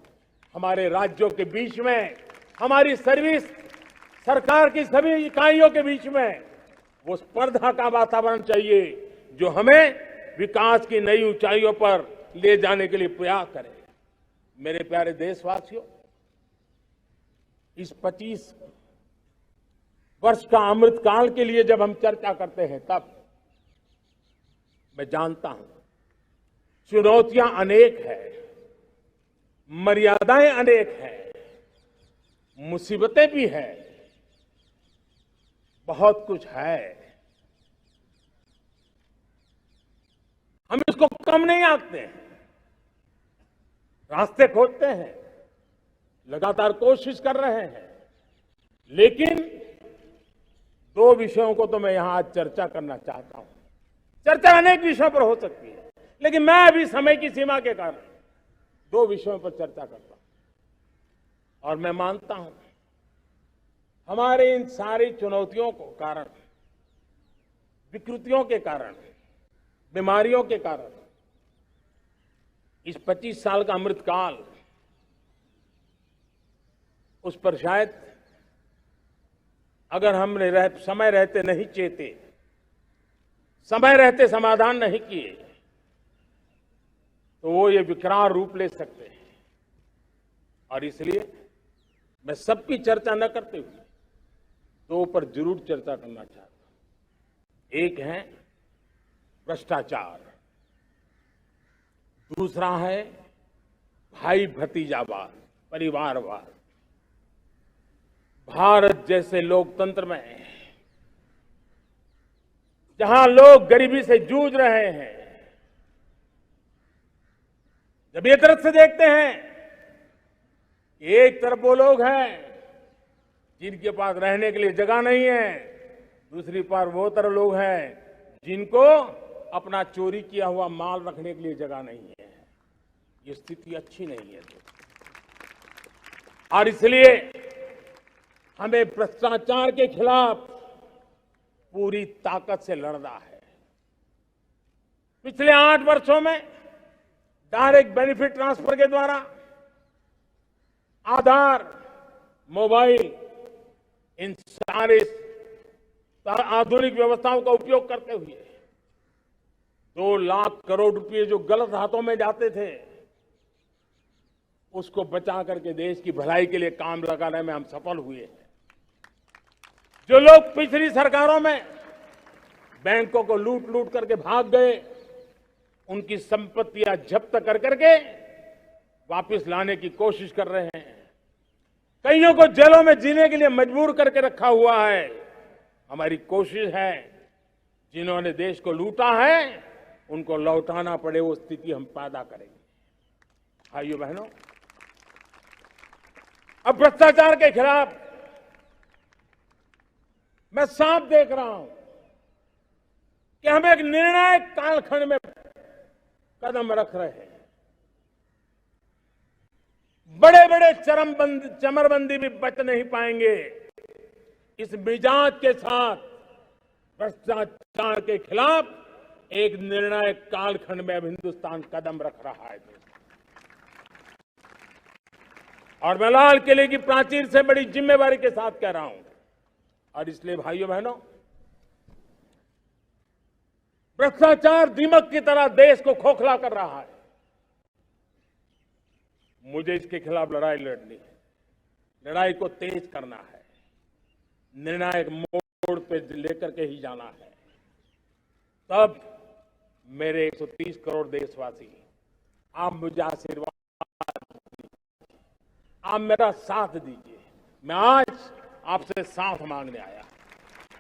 हमारे राज्यों के बीच में, हमारी सर्विस सरकार की सभी इकाइयों के बीच में वो स्पर्धा का वातावरण चाहिए जो हमें विकास की नई ऊंचाइयों पर ले जाने के लिए प्रयास करे। मेरे प्यारे देशवासियों, इस 25 वर्ष का अमृतकाल के लिए जब हम चर्चा करते हैं, तब मैं जानता हूं चुनौतियां अनेक है, मर्यादाएं अनेक है, मुसीबतें भी है, बहुत कुछ है। हम इसको कम नहीं आंकते हैं, रास्ते खोजते हैं, लगातार कोशिश कर रहे हैं। लेकिन 2 विषयों को तो मैं यहां आज चर्चा करना चाहता हूं। चर्चा अनेक विषयों पर हो सकती है, लेकिन मैं अभी समय की सीमा के कारण 2 विषयों पर चर्चा करता हूं। और मैं मानता हूं हमारे इन सारी चुनौतियों को कारण, विकृतियों के कारण, बीमारियों के कारण इस 25 साल का अमृतकाल, उस पर शायद अगर हमने समय रहते नहीं चेते, समय रहते समाधान नहीं किए, तो वो ये विकराल रूप ले सकते हैं। और इसलिए मैं सबकी चर्चा न करते हुए 2 पर जरूर चर्चा करना चाहता हूं। एक है भ्रष्टाचार, दूसरा है भाई भतीजावाद, परिवारवाद। भारत जैसे लोकतंत्र में जहां लोग गरीबी से जूझ रहे हैं, जब ये तरफ से देखते हैं, एक तरफ वो लोग हैं जिनके पास रहने के लिए जगह नहीं है, दूसरी तरफ वो तरफ लोग हैं जिनको अपना चोरी किया हुआ माल रखने के लिए जगह नहीं है। ये स्थिति अच्छी नहीं है। और इसलिए हमें भ्रष्टाचार के खिलाफ पूरी ताकत से लड़ना है। पिछले 8 वर्षों में डायरेक्ट बेनिफिट ट्रांसफर के द्वारा, आधार, मोबाइल, इन सारे आधुनिक व्यवस्थाओं का उपयोग करते हुए 2 लाख करोड़ रुपए जो गलत हाथों में जाते थे, उसको बचा करके देश की भलाई के लिए काम लगाने में हम सफल हुए हैं। जो लोग पिछली सरकारों में बैंकों को लूट लूट करके भाग गए, उनकी संपत्तियां जब्त कर करके वापस लाने की कोशिश कर रहे हैं। कईयों को जेलों में जीने के लिए मजबूर करके रखा हुआ है। हमारी कोशिश है जिन्होंने देश को लूटा है उनको लौटाना पड़े, वो स्थिति हम पैदा करेंगे। भाइयों बहनों, अब भ्रष्टाचार के खिलाफ मैं साफ देख रहा हूं कि हम एक निर्णायक कालखंड में कदम रख रहे हैं। बड़े बड़े चमरबंदी भी बच नहीं पाएंगे। इस मिजाज के साथ भ्रष्टाचार के खिलाफ एक निर्णायक कालखंड में अब हिंदुस्तान कदम रख रहा है। और मैं लाल किले की प्राचीर से बड़ी जिम्मेवारी के साथ कह रहा हूं। और इसलिए भाइयों बहनों, भ्रष्टाचार दीमक की तरह देश को खोखला कर रहा है। मुझे इसके खिलाफ लड़ाई लड़नी है, लड़ाई को तेज करना है, निर्णायक मोड़ पे लेकर के ही जाना है। तब मेरे 130 करोड़ देशवासी, आप मुझे आशीर्वाद दीजिए, आप मेरा साथ दीजिए। मैं आज आपसे साथ मांगने आया,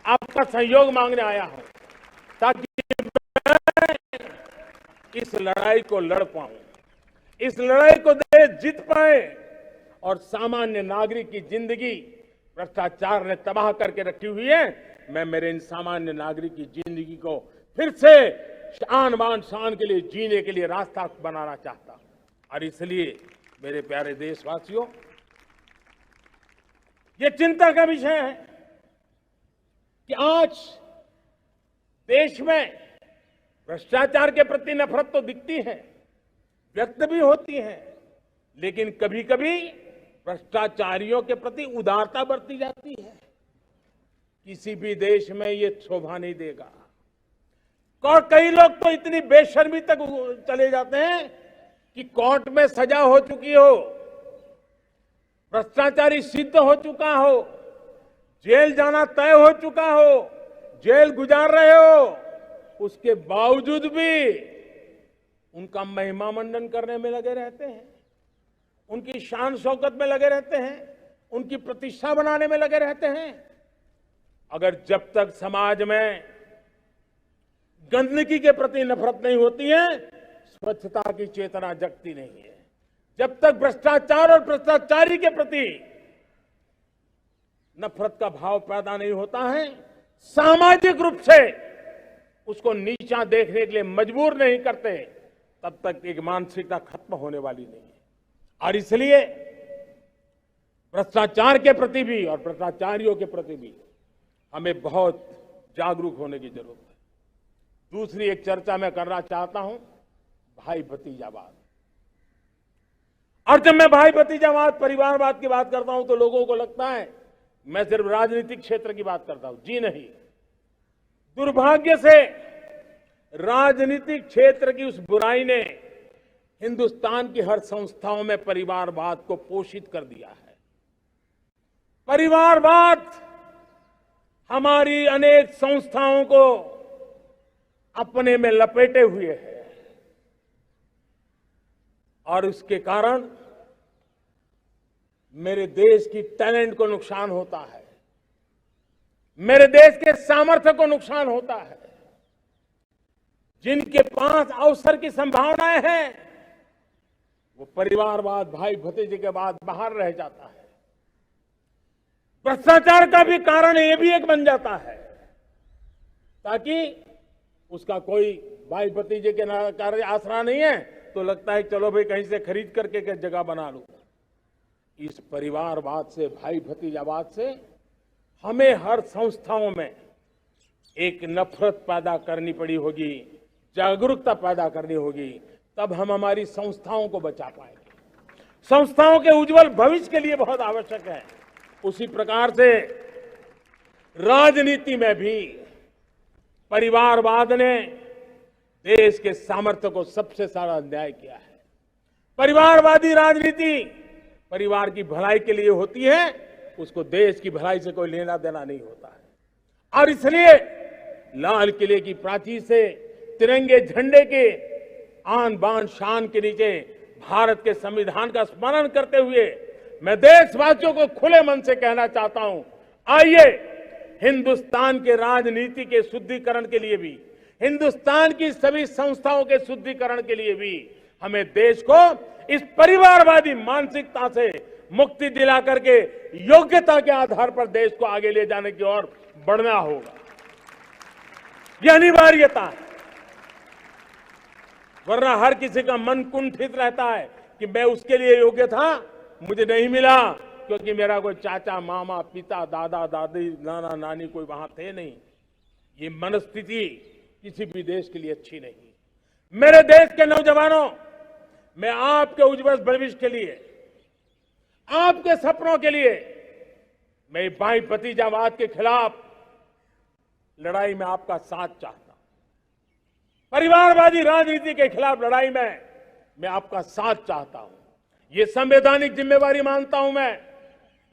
आपका सहयोग मांगने आया हूं, ताकि मैं इस लड़ाई को लड़ पाऊं, इस लड़ाई को देश जीत पाए और सामान्य नागरिक की जिंदगी भ्रष्टाचार ने तबाह करके रखी हुई है, मैं मेरे इन सामान्य नागरिक की जिंदगी को फिर से शान बान शान के लिए जीने के लिए रास्ता बनाना चाहता। और इसलिए मेरे प्यारे देशवासियों, ये चिंता का विषय है कि आज देश में भ्रष्टाचार के प्रति नफरत तो दिखती है, व्यक्त भी होती है, लेकिन कभी कभी भ्रष्टाचारियों के प्रति उदारता बरती जाती है। किसी भी देश में ये शोभा नहीं देगा। और कई लोग तो इतनी बेशर्मी तक चले जाते हैं कि कोर्ट में सजा हो चुकी हो, भ्रष्टाचारी सिद्ध हो चुका हो, जेल जाना तय हो चुका हो, जेल गुजार रहे हो, उसके बावजूद भी उनका महिमा मंडन करने में लगे रहते हैं, उनकी शान शौकत में लगे रहते हैं, उनकी प्रतिष्ठा बनाने में लगे रहते हैं। अगर जब तक समाज में गंदगी के प्रति नफरत नहीं होती है, स्वच्छता की चेतना जगती नहीं है। जब तक भ्रष्टाचार और भ्रष्टाचारी के प्रति नफरत का भाव पैदा नहीं होता है, सामाजिक रूप से उसको नीचा देखने के लिए मजबूर नहीं करते, तब तक एक मानसिकता खत्म होने वाली नहीं है। और इसलिए भ्रष्टाचार के प्रति भी और भ्रष्टाचारियों के प्रति भी हमें बहुत जागरूक होने की जरूरत है। दूसरी एक चर्चा मैं करना चाहता हूं, भाई भतीजावाद। और जब मैं भाई भतीजावाद, परिवारवाद की बात करता हूं तो लोगों को लगता है मैं सिर्फ राजनीतिक क्षेत्र की बात करता हूं। जी नहीं, दुर्भाग्य से राजनीतिक क्षेत्र की उस बुराई ने हिंदुस्तान की हर संस्थाओं में परिवारवाद को पोषित कर दिया है। परिवारवाद हमारी अनेक संस्थाओं को अपने में लपेटे हुए है और उसके कारण मेरे देश की टैलेंट को नुकसान होता है, मेरे देश के सामर्थ्य को नुकसान होता है। जिनके पास अवसर की संभावनाएं हैं, वो परिवारवाद, भाई भतीजे के बाद बाहर रह जाता है। भ्रष्टाचार का भी कारण ये भी एक बन जाता है, ताकि उसका कोई भाई भतीजे के कार्य आसरा नहीं है तो लगता है चलो भाई कहीं से खरीद करके के जगह बना लूं। इस परिवारवाद से, भाई भतीजावाद से हमें हर संस्थाओं में एक नफरत पैदा करनी पड़ी होगी, जागरूकता पैदा करनी होगी, तब हम हमारी संस्थाओं को बचा पाएंगे। संस्थाओं के उज्जवल भविष्य के लिए बहुत आवश्यक है। उसी प्रकार से राजनीति में भी परिवारवाद ने देश के सामर्थ्य को सबसे सारा अन्याय किया है। परिवारवादी राजनीति परिवार की भलाई के लिए होती है, उसको देश की भलाई से कोई लेना देना नहीं होता है। और इसलिए लाल किले की प्राचीर से तिरंगे झंडे के आन बान शान के नीचे भारत के संविधान का स्मरण करते हुए मैं देशवासियों को खुले मन से कहना चाहता हूं, आइए हिंदुस्तान के राजनीति के शुद्धिकरण के लिए भी, हिंदुस्तान की सभी संस्थाओं के शुद्धिकरण के लिए भी हमें देश को इस परिवारवादी मानसिकता से मुक्ति दिला करके योग्यता के आधार पर देश को आगे ले जाने की ओर बढ़ना होगा। यह अनिवार्यता है, वरना हर किसी का मन कुंठित रहता है कि मैं उसके लिए योग्य था, मुझे नहीं मिला क्योंकि मेरा कोई चाचा, मामा, पिता, दादा, दादी, नाना, नानी कोई वहां थे नहीं। ये मनस्थिति किसी भी देश के लिए अच्छी नहीं। मेरे देश के नौजवानों, मैं आपके उज्जवल भविष्य के लिए, आपके सपनों के लिए, मैं भाई भतीजावाद के खिलाफ लड़ाई में आपका साथ चाहता हूं। परिवारवादी राजनीति के खिलाफ लड़ाई में मैं आपका साथ चाहता हूं। ये संवैधानिक जिम्मेवारी मानता हूं मैं,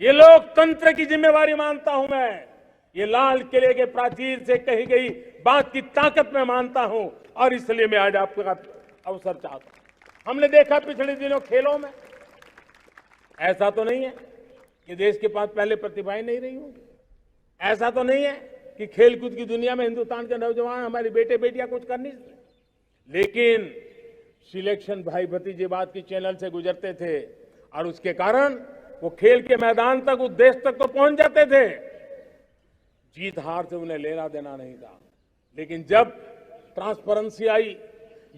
ये लोकतंत्र की जिम्मेवारी मानता हूं मैं, ये लाल किले के प्राचीर से कही गई बात की ताकत में मानता हूं। और इसलिए मैं आज आपका अवसर चाहता हूं। हमने देखा पिछले दिनों खेलों में, ऐसा तो नहीं है कि देश के पास पहले प्रतिभाएं नहीं रही होंगी, ऐसा तो नहीं है कि खेलकूद की दुनिया में हिंदुस्तान के नौजवान, हमारे बेटे बेटियां कुछ कर नहीं सकते, लेकिन सिलेक्शन भाई भतीजेवाद की चैनल से गुजरते थे और उसके कारण वो खेल के मैदान तक, उस देश तक तो पहुंच जाते थे। जीत हार से उन्हें लेना देना नहीं था, लेकिन जब ट्रांसपेरेंसी आई,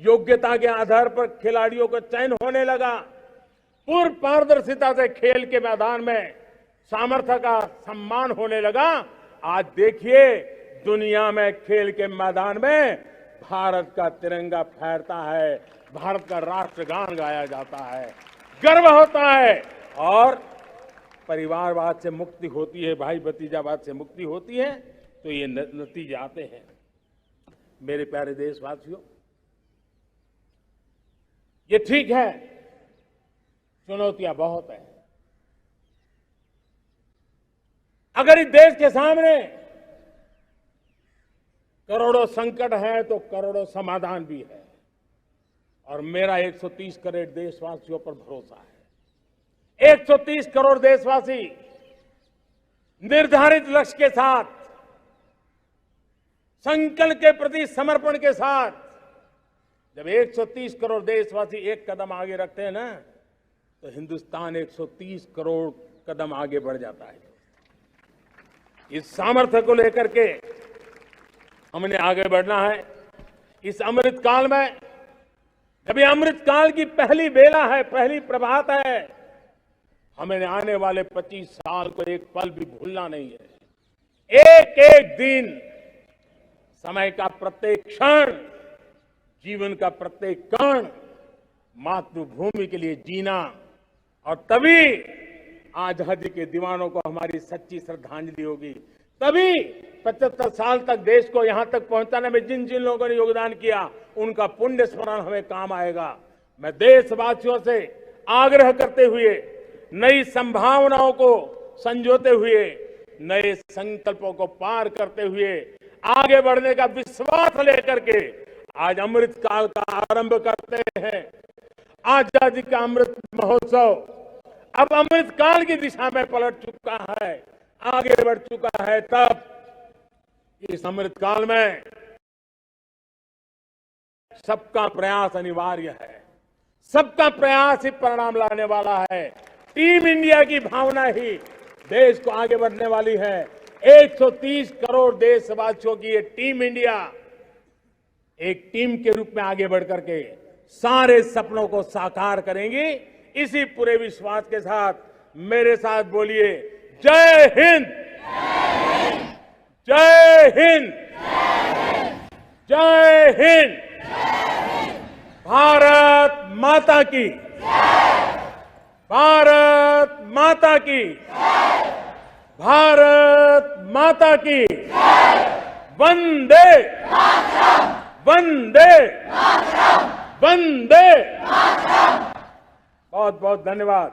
योग्यता के आधार पर खिलाड़ियों का चयन होने लगा, पूर्ण पारदर्शिता से खेल के मैदान में सामर्थ्य का सम्मान होने लगा। आज देखिए दुनिया में खेल के मैदान में भारत का तिरंगा फहरता है, भारत का राष्ट्रगान गाया जाता है, गर्व होता है और परिवारवाद से मुक्ति होती है, भाई भतीजावाद से मुक्ति होती है, तो ये नतीजे आते हैं। मेरे प्यारे देशवासियों, ये ठीक है, चुनौतियां बहुत हैं। अगर इस देश के सामने करोड़ों संकट हैं तो करोड़ों समाधान भी है, और मेरा 130 करोड़ देशवासियों पर भरोसा है। 130 करोड़ देशवासी निर्धारित लक्ष्य के साथ, संकल्प के प्रति समर्पण के साथ, जब 130 करोड़ देशवासी एक कदम आगे रखते हैं ना, तो हिंदुस्तान 130 करोड़ कदम आगे बढ़ जाता है। इस सामर्थ्य को लेकर के हमने आगे बढ़ना है। इस अमृत काल में, जब ये अमृत काल की पहली बेला है, पहली प्रभात है, हमें आने वाले 25 साल को एक पल भी भूलना नहीं है। एक एक दिन, समय का प्रत्येक क्षण, जीवन का प्रत्येक कण मातृभूमि के लिए जीना, और तभी आजादी के दीवानों को हमारी सच्ची श्रद्धांजलि होगी। तभी 75 साल तक देश को यहां तक पहुंचाने में जिन जिन लोगों ने योगदान किया, उनका पुण्य स्मरण हमें काम आएगा। मैं देशवासियों से आग्रह करते हुए, नई संभावनाओं को संजोते हुए, नए संकल्पों को पार करते हुए, आगे बढ़ने का विश्वास लेकर के आज अमृत काल का आरंभ करते हैं। आजादी का अमृत महोत्सव अब अमृत काल की दिशा में पलट चुका है, आगे बढ़ चुका है। तब इस अमृत काल में सबका प्रयास अनिवार्य है, सबका प्रयास ही परिणाम लाने वाला है। टीम इंडिया की भावना ही देश को आगे बढ़ने वाली है। 130 करोड़ देशवासियों की ये टीम इंडिया एक टीम के रूप में आगे बढ़ करके सारे सपनों को साकार करेंगी। इसी पूरे विश्वास के साथ मेरे साथ बोलिए, जय हिंद, जय हिंद, जय हिंद। भारत माता की, भारत माता की, भारत माता की। वंदे वंदे वंदे। बहुत बहुत धन्यवाद।